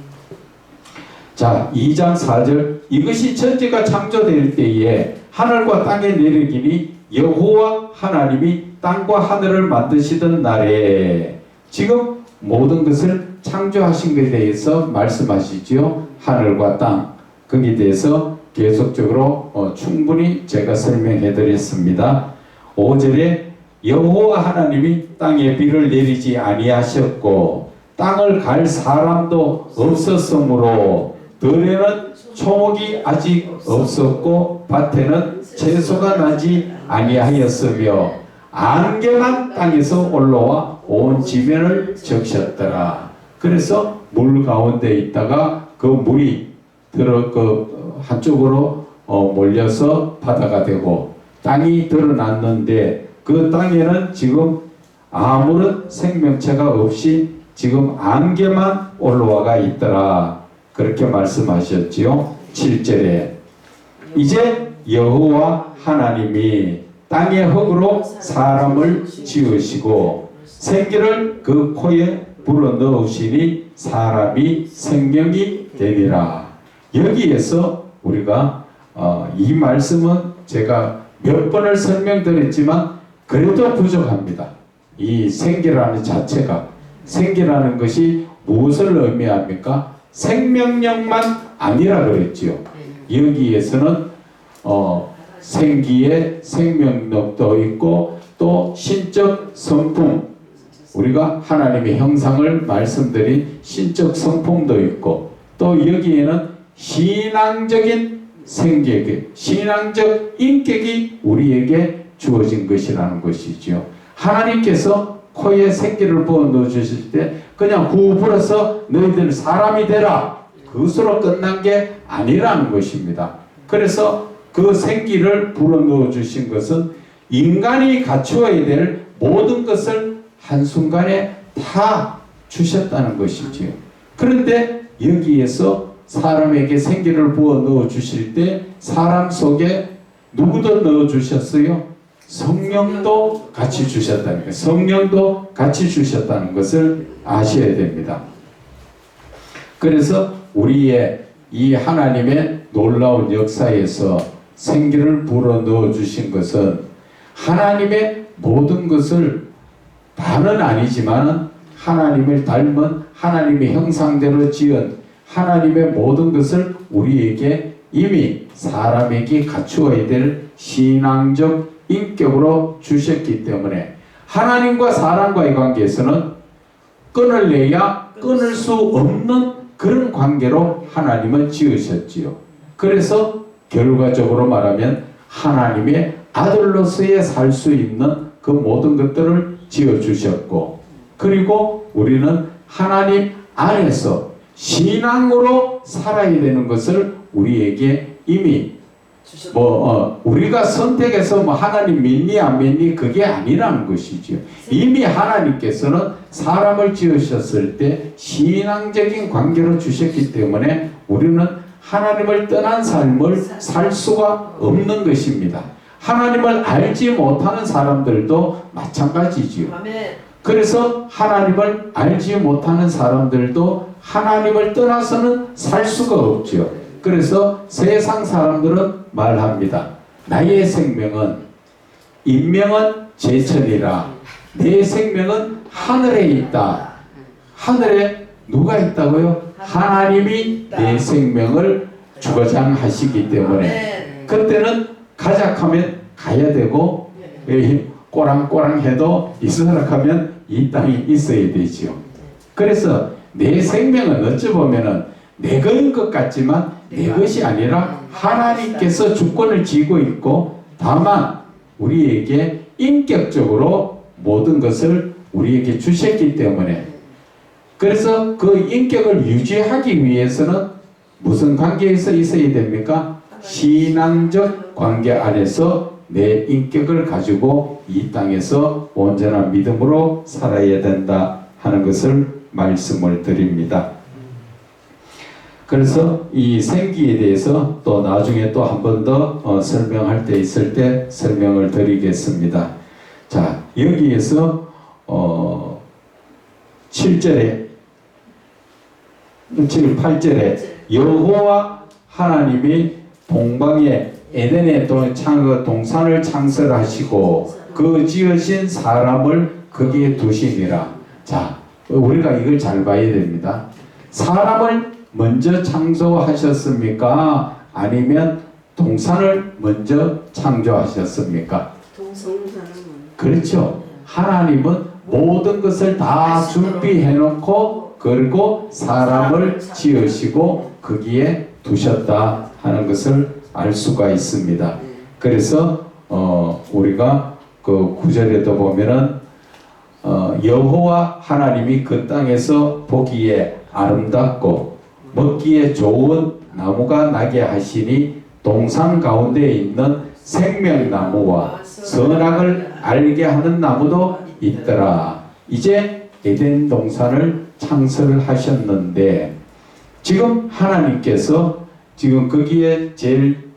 자, 2장 4절 이것이 천지가 창조될 때에 하늘과 땅에 내리기니 여호와 하나님이 땅과 하늘을 만드시던 날에 지금 모든 것을 창조하신 것에 대해서 말씀하시지요. 하늘과 땅 거기에 대해서 계속적으로 충분히 제가 설명해 드렸습니다. 5절에 여호와 하나님이 땅에 비를 내리지 아니하셨고 땅을 갈 사람도 없었으므로 들에는 초목이 아직 없었고 밭에는 채소가 나지 아니하였으며 안개만 땅에서 올라와 온 지면을 적셨더라. 그래서 물 가운데 있다가 그 물이 한쪽으로 몰려서 바다가 되고 땅이 드러났는데 그 땅에는 지금 아무런 생명체가 없이 지금 안개만 올라와가 있더라. 그렇게 말씀하셨지요. 7절에 이제 여호와 하나님이 땅의 흙으로 사람을 지으시고 생기를 그 코에 불어넣으시니 사람이 생명이 되리라. 여기에서 우리가 이 말씀은 제가 몇 번을 설명드렸지만 그래도 부족합니다. 이 생기라는 자체가 생기라는 것이 무엇을 의미합니까? 생명력만 아니라 그랬지요. 여기에서는 생기의 생명력도 있고 또 신적 성품 우리가 하나님의 형상을 말씀드린 신적 성품도 있고 또 여기에는 신앙적인 생계, 신앙적 인격이 우리에게 주어진 것이라는 것이지요. 하나님께서 코에 생기를 부어 넣어 주실 때 그냥 후 불어서 너희들 사람이 되라 그것으로 끝난 게 아니라는 것입니다. 그래서 그 생기를 불어 넣어 주신 것은 인간이 갖추어야 될 모든 것을 한순간에 다 주셨다는 것이지요. 그런데 여기에서 사람에게 생기를 부어 넣어 주실 때 사람 속에 누구도 넣어 주셨어요? 성령도 같이 주셨다는 것, 성령도 같이 주셨다는 것을 아셔야 됩니다. 그래서 우리의 이 하나님의 놀라운 역사에서 생기를 불어 넣어 주신 것은 하나님의 모든 것을 다는 아니지만 하나님을 닮은 하나님의 형상대로 지은 하나님의 모든 것을 우리에게 이미 사람에게 갖추어야 될 신앙적 인격으로 주셨기 때문에 하나님과 사람과의 관계에서는 끈을 내야 끊을 수 없는 그런 관계로 하나님은 지으셨지요. 그래서 결과적으로 말하면 하나님의 아들로서의 살 수 있는 그 모든 것들을 지어주셨고 그리고 우리는 하나님 안에서 신앙으로 살아야 되는 것을 우리에게 이미 우리가 선택해서 하나님 믿니 안 믿니 그게 아니라는 것이죠. 이미 하나님께서는 사람을 지으셨을 때 신앙적인 관계로 주셨기 때문에 우리는 하나님을 떠난 삶을 살 수가 없는 것입니다. 하나님을 알지 못하는 사람들도 마찬가지지요. 그래서 하나님을 알지 못하는 사람들도 하나님을 떠나서는 살 수가 없죠. 그래서 세상 사람들은 말합니다. 나의 생명은 인명은 제천이라 내 생명은 하늘에 있다. 하늘에 누가 있다고요? 하나님이 내 생명을 주거장하시기 때문에 그때는 가작하면 가야 되고 꼬랑꼬랑 해도 있으라 하면 이 땅이 있어야 되지요. 그래서 내 생명은 어찌 보면은 내 것인 것 같지만 내 것이 아니라 하나님께서 주권을 쥐고 있고 다만 우리에게 인격적으로 모든 것을 우리에게 주셨기 때문에 그래서 그 인격을 유지하기 위해서는 무슨 관계에서 있어야 됩니까? 신앙적 관계 안에서 내 인격을 가지고 이 땅에서 온전한 믿음으로 살아야 된다 하는 것을 말씀을 드립니다. 그래서 이 생기에 대해서 또 나중에 또 한 번 더 설명할 때 있을 때 설명을 드리겠습니다. 자, 여기에서 7절에 8절에 여호와 하나님이 동방에 에덴의 동산을 창설하시고 그 지으신 사람을 거기에 두시니라. 자, 우리가 이걸 잘 봐야 됩니다. 사람을 먼저 창조하셨습니까? 아니면 동산을 먼저 창조하셨습니까? 동산은 그렇죠. 하나님은 모든 것을 다 준비해 놓고 그리고 사람을 지으시고 거기에 두셨다 하는 것을 알 수가 있습니다. 그래서 우리가 그 9절에도 보면은 여호와 하나님이 그 땅에서 보기에 아름답고 먹기에 좋은 나무가 나게 하시니 동산 가운데 있는 생명나무와 선악을 알게 하는 나무도 있더라. 이제 에덴 동산을 창설하셨는데 지금 하나님께서 지금 거기에 제일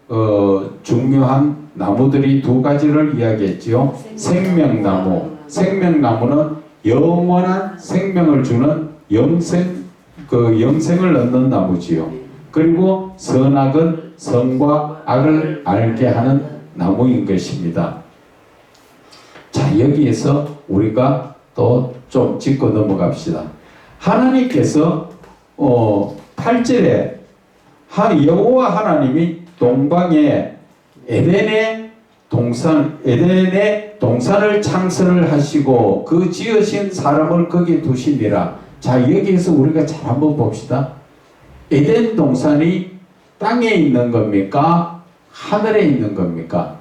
중요한 나무들이 두 가지를 이야기했지요. 생명나무. 생명나무는 영원한 생명을 주는 영생을 얻는 나무지요. 그리고 선악은 선과 악을 알게 하는 나무인 것입니다. 자, 여기에서 우리가 또 좀 짚고 넘어갑시다. 하나님께서 8절에 여호와 하나님이 동방에 에덴의 동산을 창설을 하시고 그 지으신 사람을 거기에 두시니라. 자, 여기에서 우리가 잘 한번 봅시다. 에덴 동산이 땅에 있는 겁니까? 하늘에 있는 겁니까?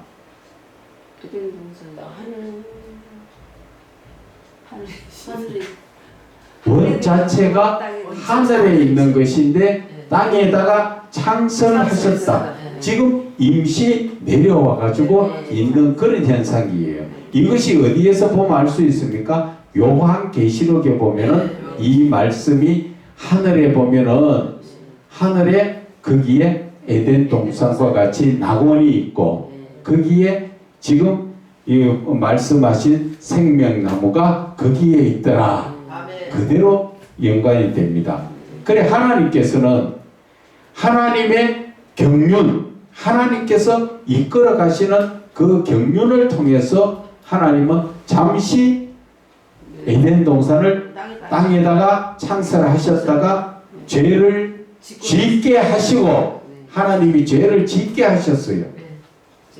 에덴 동산 하늘에 원 자체가 하늘에 있는 것인데 땅에다가 창설하셨다. 지금 임시 내려와 가지고 있는 그런 현상이에요. 이것이 어디에서 보면 알 수 있습니까? 요한계시록에 보면은 이 말씀이 하늘에 보면은 하늘에 거기에 에덴 동산과 같이 낙원이 있고 거기에 지금 이 말씀하신 생명나무가 거기에 있더라. 그대로 연관이 됩니다. 그래 하나님께서는 하나님의 경륜, 하나님께서 이끌어 가시는 그 경륜을 통해서 하나님은 잠시 에덴 동산을 땅에다가 창설하셨다가 죄를 짓게 하시고 하나님이 죄를 짓게 하셨어요.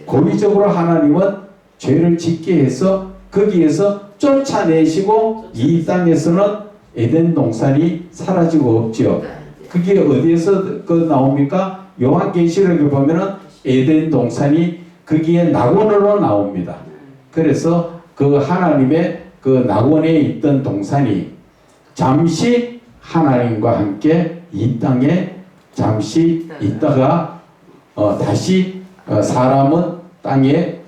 고의적으로 하나님은 죄를 짓게 해서 거기에서 쫓아내시고 이 땅에서는 에덴 동산이 사라지고 없지요. 그게 어디에서 나옵니까? 요한계시록에 보면은 에덴 동산이 거기에 낙원으로 나옵니다. 그래서 그 하나님의 그 낙원에 있던 동산이 잠시 하나님과 함께 이 땅에 잠시 있다가 다시 사람은 땅에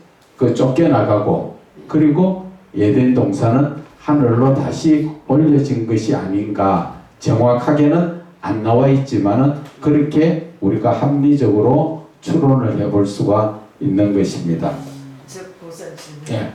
쫓겨나가고 그리고 에덴 동산은 하늘로 다시 올려진 것이 아닌가. 정확하게는 안 나와 있지만은 그렇게 우리가 합리적으로 추론을 해볼 수가 있는 것입니다. 즉 보선님. 예.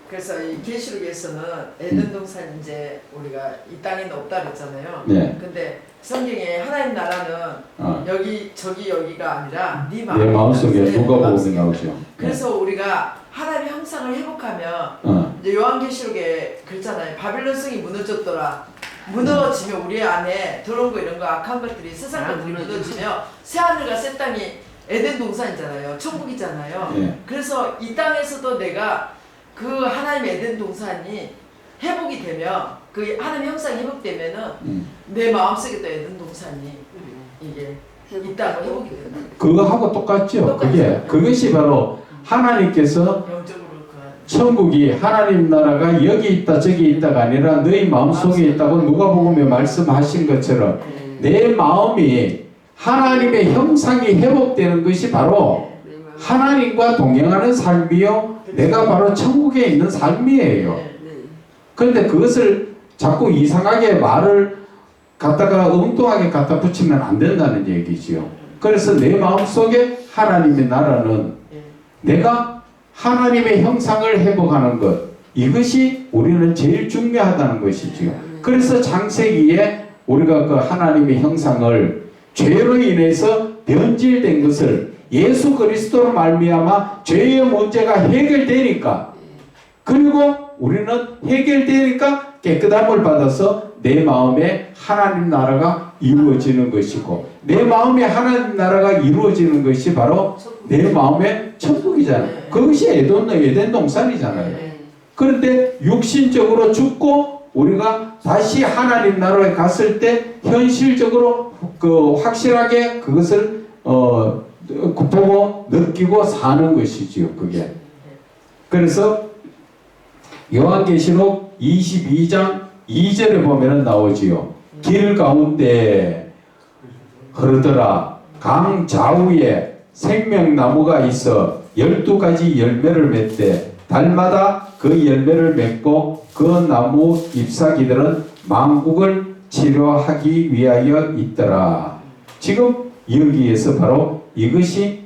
그래서 이 계시록에서는 에덴 동산 이제 우리가 이 땅에는 없다 그랬잖아요. 네. 근데 성경에 하나님 나라는 여기 저기 여기가 아니라 네 내 마음속에 누가 보면 나오죠. 그래서 우리가 하나님의 형상을 회복하면 이제 요한계시록에 그랬잖아요. 바빌론 성이 무너졌더라. 무너지면 우리 안에 더러운 거 이런 거 악한 것들이 세상 것들이 무너지며 새 하늘과 새 땅이 에덴 동산이잖아요. 천국이잖아요. 예. 그래서 이 땅에서도 내가 그 하나님의 에덴 동산이 회복이 되면 그 하나님 형상이 회복되면은 내 마음속에 또 에덴 동산이 이게 있다고 회복이 된다. 그거하고 똑같죠. 똑같죠. 그것이 바로 하나님께서 영적으로 그 천국이 하나님 나라가 여기 있다 저기 있다가 아니라 너희 마음속에 있다고 누가복음에 말씀하신 것처럼 내 마음이 하나님의 형상이 회복되는 것이 바로 하나님과 동행하는 삶이요 내가 바로 천국에 있는 삶이에요. 그런데 그것을 자꾸 이상하게 말을 갖다가 엉뚱하게 갖다 붙이면 안 된다는 얘기지요. 그래서 내 마음속에 하나님의 나라는 내가 하나님의 형상을 회복하는 것, 이것이 우리는 제일 중요하다는 것이지요. 그래서 창세기에 우리가 그 하나님의 형상을 죄로 인해서 변질된 것을 예수 그리스도로 말미암아 죄의 문제가 해결되니까, 그리고 우리는 해결되니까 깨끗함을 받아서 내 마음에 하나님 나라가 이루어지는 것이고, 내 마음에 하나님 나라가 이루어지는 것이 바로 내 마음의 천국이잖아요. 그것이 에덴 동산이잖아요. 그런데 육신적으로 죽고 우리가 다시 하나님 나라에 갔을 때 현실적으로 그 확실하게 그것을 보고 느끼고 사는 것이지요. 그게. 그래서 요한계시록 22장 2절에 보면 나오지요. 길 가운데 흐르더라 강 좌우에 생명나무가 있어 12가지 열매를 맺되 달마다 그 열매를 맺고 그 나무 잎사귀들은 만국을 치료하기 위하여 있더라. 지금 여기에서 바로 이것이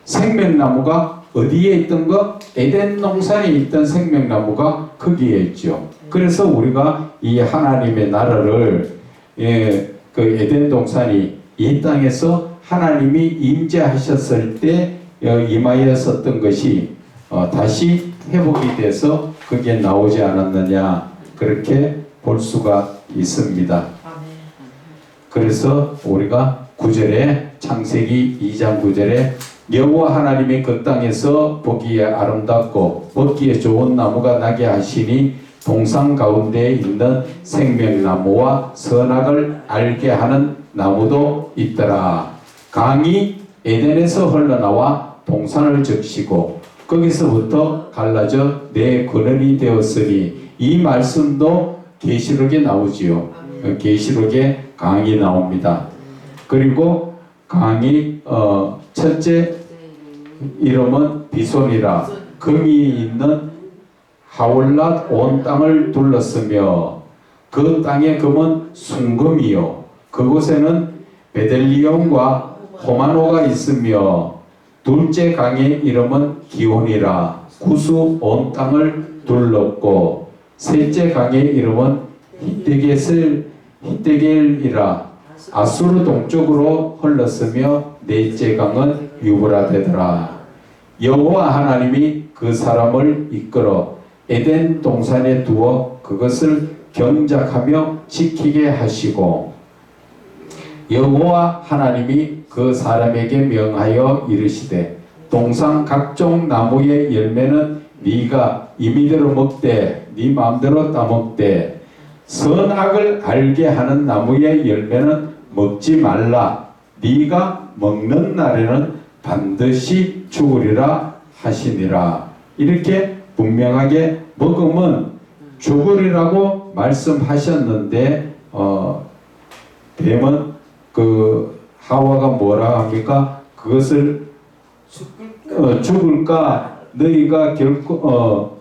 생명나무가 어디에 있던 거? 에덴 동산에 있던 생명나무가 거기에 있죠. 그래서 우리가 이 하나님의 나라를 그 에덴 동산이 이 땅에서 하나님이 임재하셨을 때 임하였었던 것이 다시 회복이 돼서 그게 나오지 않았느냐 그렇게 볼 수가 있습니다. 그래서 우리가 9절에 창세기 2장 9절에 여호와 하나님이 그 땅에서 보기에 아름답고 먹기에 좋은 나무가 나게 하시니 동산 가운데에 있는 생명나무와 선악을 알게 하는 나무도 있더라. 강이 에덴에서 흘러나와 동산을 적시고 거기서부터 갈라져 네 근원이 되었으니, 이 말씀도 계시록에 나오지요. 계시록에 강이 나옵니다. 그리고 강이 첫째 이름은 비손이라 금이 있는 하월랏 온 땅을 둘렀으며 그 땅의 금은 순금이요 그곳에는 베델리온과 호마노가 있으며 둘째 강의 이름은 기온이라 구수 온 땅을 둘렀고 셋째 강의 이름은 히데겔이라 아수르 동쪽으로 흘렀으며 넷째 강은 유브라데더라. 여호와 하나님이 그 사람을 이끌어 에덴 동산에 두어 그것을 경작하며 지키게 하시고 여호와 하나님이 그 사람에게 명하여 이르시되 동산 각종 나무의 열매는 네가 임의대로 먹되 네 마음대로 따먹되 선악을 알게 하는 나무의 열매는 먹지 말라. 네가 먹는 날에는 반드시 죽으리라 하시니라. 이렇게 분명하게 먹으면 죽으리라고 말씀하셨는데 뱀은 그 하와가 뭐라 합니까? 그것을 죽을까 너희가 결코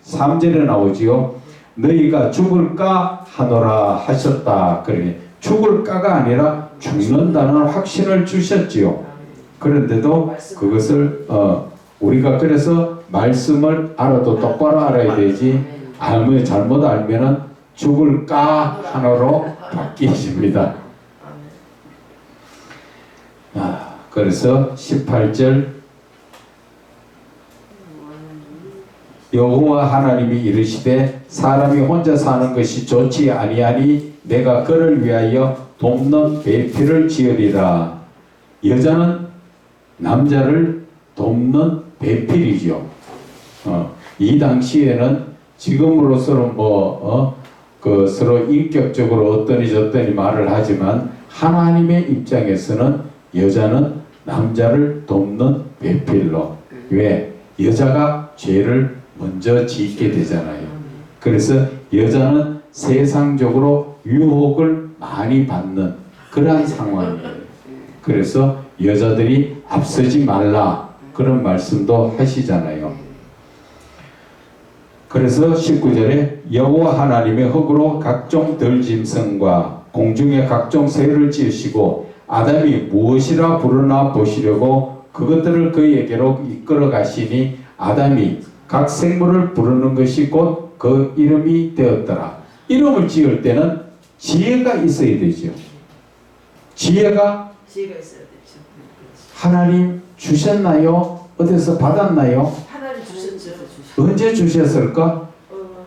3절에 나오지요. 너희가 죽을까 하노라 하셨다. 그러니 죽을까가 아니라 죽는다는 확신을 주셨지요. 그런데도 그것을 우리가 그래서 말씀을 알아도 똑바로 알아야 되지, 알면 잘못 알면은 죽을까 하노로 바뀌십니다. 그래서 18절 여호와 하나님이 이르시되 사람이 혼자 사는 것이 좋지 아니하니 내가 그를 위하여 돕는 배필을 지으리라. 여자는 남자를 돕는 배필이죠. 이 당시에는 지금으로서는 그 서로 인격적으로 어떠니 저떠니 말을 하지만 하나님의 입장에서는 여자는 남자를 돕는 배필로. 왜? 여자가 죄를 먼저 짓게 되잖아요. 그래서 여자는 세상적으로 유혹을 많이 받는 그러한 상황이에요. 그래서 여자들이 앞서지 말라 그런 말씀도 하시잖아요. 그래서 19절에 여호와 하나님의 흙으로 각종 들짐승과 공중의 각종 새를 지으시고 아담이 무엇이라 부르나 보시려고 그것들을 그에게로 이끌어 가시니 아담이 각 생물을 부르는 것이 곧 그 이름이 되었더라. 이름을 지을 때는 지혜가 있어야 되죠. 지혜가 있어야 되죠. 하나님 주셨나요? 어디서 받았나요? 하나님 주셨죠. 언제 주셨을까?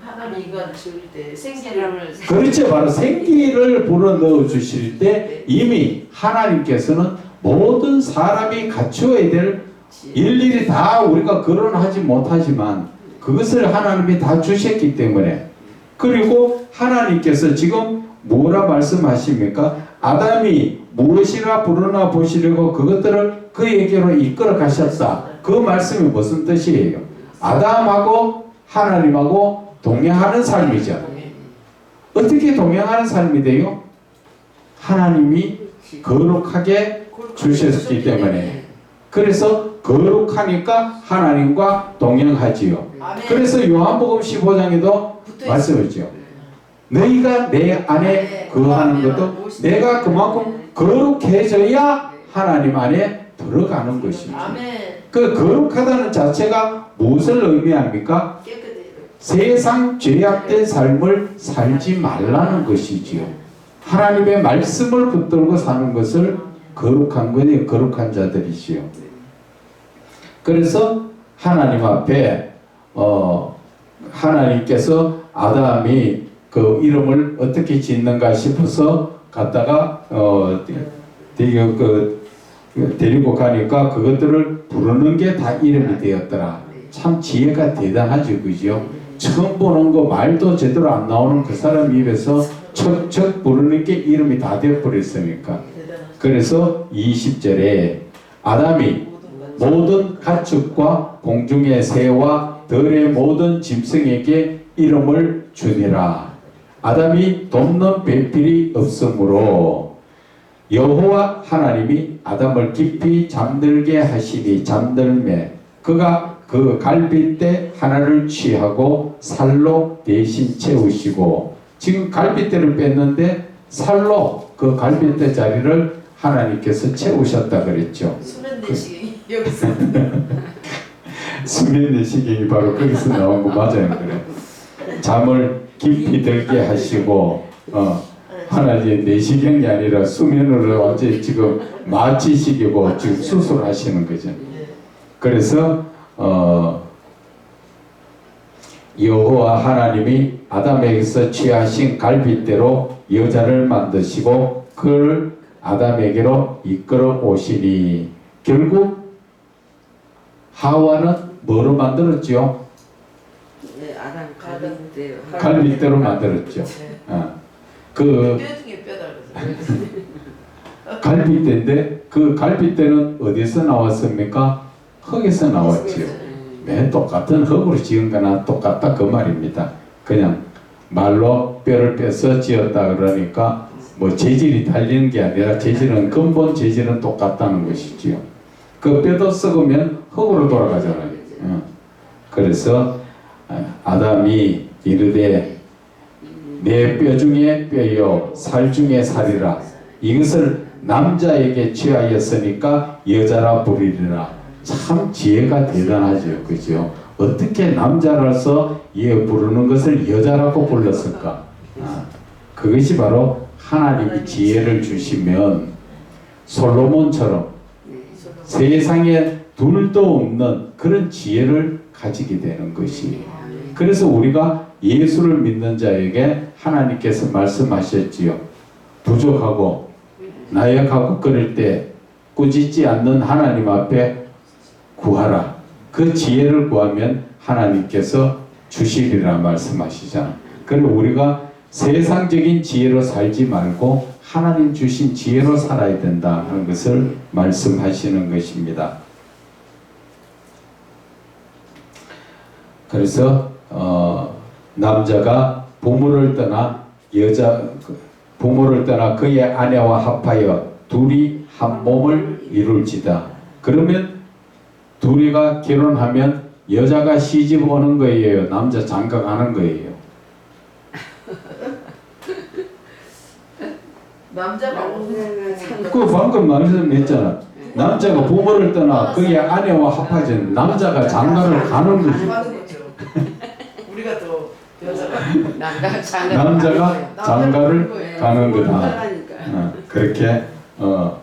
하나님 인간을 지을 때 생기를 그렇죠. 바로 생기를 불어넣어 주실 때 이미 하나님께서는 모든 사람이 갖추어야 될 일일이 다 우리가 거론하지 못하지만 그것을 하나님이 다 주셨기 때문에 그리고 하나님께서 지금 뭐라 말씀하십니까? 아담이 무엇이라 부르나 보시려고 그것들을 그에게로 이끌어 가셨다. 그 말씀이 무슨 뜻이에요? 아담하고 하나님하고 동행하는 삶이죠. 어떻게 동행하는 삶이 돼요? 하나님이 거룩하게 주셨기 때문에. 그래서 거룩하니까 하나님과 동행하지요. 그래서 요한복음 15장에도 말씀했죠. 너희가 내 안에 거하는 것도 내가 그만큼 거룩해져야 하나님 안에 들어가는 것이죠. 그 거룩하다는 자체가 무엇을 의미합니까? 세상 죄악된 삶을 살지 말라는 것이지요. 하나님의 말씀을 붙들고 사는 것을 거룩한 것이 거룩한 자들이지요. 그래서 하나님 앞에 하나님께서 아담이 그 이름을 어떻게 짓는가 싶어서 갔다가 데리고 가니까 그것들을 부르는 게 다 이름이 되었더라. 참 지혜가 대단하죠, 그죠? 처음 보는 거 말도 제대로 안 나오는 그 사람 입에서 척척 부르는 게 이름이 다 되어버렸으니까. 그래서 20절에 아담이 모든 가축과 공중의 새와 들의 모든 짐승에게 이름을 주니라. 아담이 돕는 배필이 없으므로 여호와 하나님이 아담을 깊이 잠들게 하시니 잠들매 그가 그 갈빗대 하나를 취하고 살로 대신 채우시고 지금 갈빗대를 뺐는데 살로 그 갈빗대 자리를 하나님께서 채우셨다 그랬죠. 수면내시경이 여기서 수면내시경이 바로 거기서 나온 거 맞아요. 그래. 잠을 깊이 들게 하시고 하나님 내시경이 아니라 수면으로 완전히 지금 마취식이고 지금 수술하시는 거죠. 그래서 여호와 하나님이 아담에게서 취하신 갈빗대로 여자를 만드시고 그를 아담에게로 이끌어 오시니 결국 하와는 뭐로 만들었죠? 네, 아담 갈빗대요. 갈빗대로 만들었죠. 그 뼈 중에 뼈다 그래서 갈빗대인데 그 갈빗대는 어디서 나왔습니까? 흙에서 나왔지요. 맨 똑같은 흙으로 지은 거나 똑같다 그 말입니다. 그냥 말로 뼈를 빼서 지었다 그러니까 뭐 재질이 달리는 게 아니라 재질은 근본 재질은 똑같다는 것이지요. 그 뼈도 썩으면 흙으로 돌아가잖아요. 그래서 아담이 이르되 내 뼈 중에 뼈요 살 중에 살이라 이것을 남자에게 취하였으니까 여자라 부르리라. 참 지혜가 대단하죠. 그죠? 어떻게 남자라서 얘 부르는 것을 여자라고 불렀을까? 그것이 바로 하나님이 지혜를 주시면 솔로몬처럼 세상에 둘도 없는 그런 지혜를 가지게 되는 것이에요. 그래서 우리가 예수를 믿는 자에게 하나님께서 말씀하셨지요. 부족하고 나약하고 그럴 때 꾸짖지 않는 하나님 앞에 구하라. 그 지혜를 구하면 하나님께서 주시리라 말씀하시잖아. 그리고 우리가 세상적인 지혜로 살지 말고 하나님 주신 지혜로 살아야 된다 하는 것을 말씀하시는 것입니다. 그래서 남자가 부모를 떠나 그의 아내와 합하여 둘이 한 몸을 이룰지다. 그러면 둘이가 결혼하면 여자가 시집 오는 거예요, 남자 장가 가는 거예요? 남자가 그 방금 말씀했잖아. 남자가 부모를 떠나 그의 아내와 합하지 남자가 장가를 가는 거지. 가는 거죠. 우리가 또 여자가 남자가 장가를 가는 거다. 하니까. 그렇게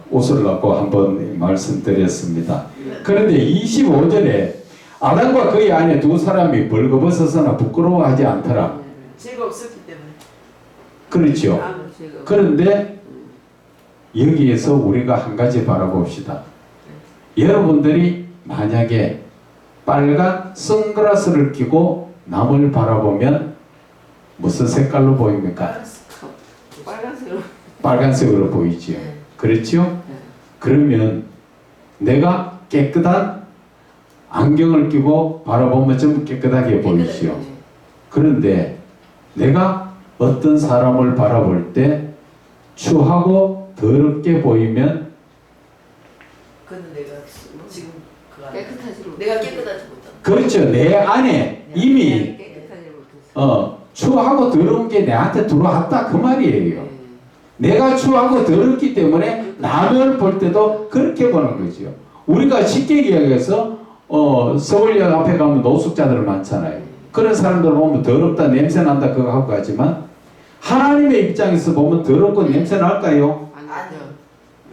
웃으려고 한번 말씀드렸습니다. 그런데 25절에 아담과 그의 아내 두 사람이 벌거벗어서나 부끄러워하지 않더라. 죄가 없었기 때문에. 그렇죠. 그런데 여기에서 우리가 한 가지 바라봅시다. 여러분들이 만약에 빨간 선글라스를 끼고 남을 바라보면 무슨 색깔로 보입니까? 빨간색으로. 빨간색으로 보이지요. 그렇죠? 그러면 내가 깨끗한 안경을 끼고 바라보면 좀 깨끗하게 보이지요. 그런데 내가 어떤 사람을 바라볼 때 추하고 더럽게 보이면 그는 내가 지금 깨끗하지 못. 내가 깨끗하지 못한. 그렇죠. 내 안에 이미 깨끗하지 못했어. 추하고 더러운 게 내한테 들어왔다 그 말이에요. 내가 추하고 더럽기 때문에 남을 볼 때도 그렇게 보는 거죠. 우리가 쉽게 이야기해서 서울역 앞에 가면 노숙자들 많잖아요. 그런 사람들 보면 더럽다 냄새 난다 그거 하고 가지만 하나님의 입장에서 보면 더럽고 냄새 날까요? 아니요.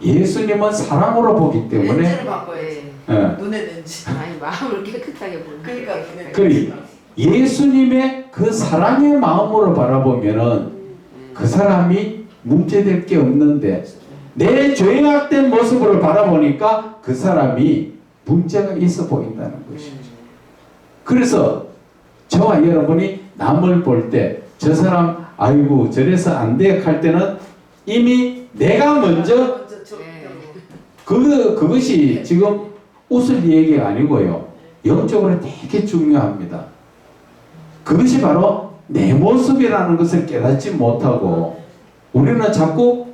예수님은 사랑으로 보기 때문에 렌즈를 바꿔야지. 눈의 렌즈. 아니 마음을 깨끗하게 보는. 그러니까 눈의 그래. 렌즈. 예수님의 그 사랑의 마음으로 바라보면은 그 사람이 문제될 게 없는데 내 죄악된 모습으로 바라보니까 그 사람이 문제가 있어 보인다는 것이죠. 그래서 저와 여러분이 남을 볼 때 저 사람 아이고 저래서 안 돼 할 때는 이미 내가 먼저 그것이 지금 웃을 얘기가 아니고요. 영적으로 되게 중요합니다. 그것이 바로 내 모습이라는 것을 깨닫지 못하고 우리는 자꾸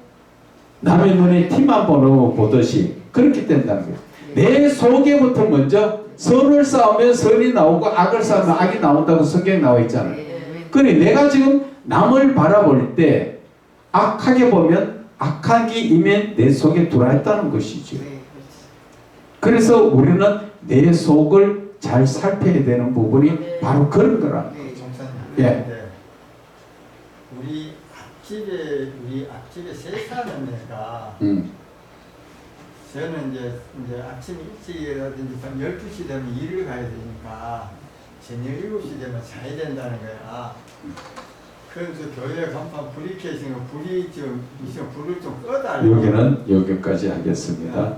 남의 눈에 티만 보듯이 그렇게 된다는 거예요. 내 속에부터 먼저 선을 쌓으면 선이 나오고 악을 쌓으면 악이 나온다고 성경에 나와 있잖아요. 그래 내가 지금 남을 바라볼 때 악하게 보면 악한 게 이미 내 속에 들어있다는 것이죠. 그래서 우리는 내 속을 잘 살펴야 되는 부분이 바로 그런 거라는 거죠. 예. 우리 앞집에 세 사는 애가 저는 이제 아침 일찍이라든지 밤 12시 되면 일을 가야 되니까 저녁 7시 되면 자야 된다는 거야. 그래서 교회 간판 불이 켜지면 불을 좀 꺼달라고. 여기는 여기까지 하겠습니다.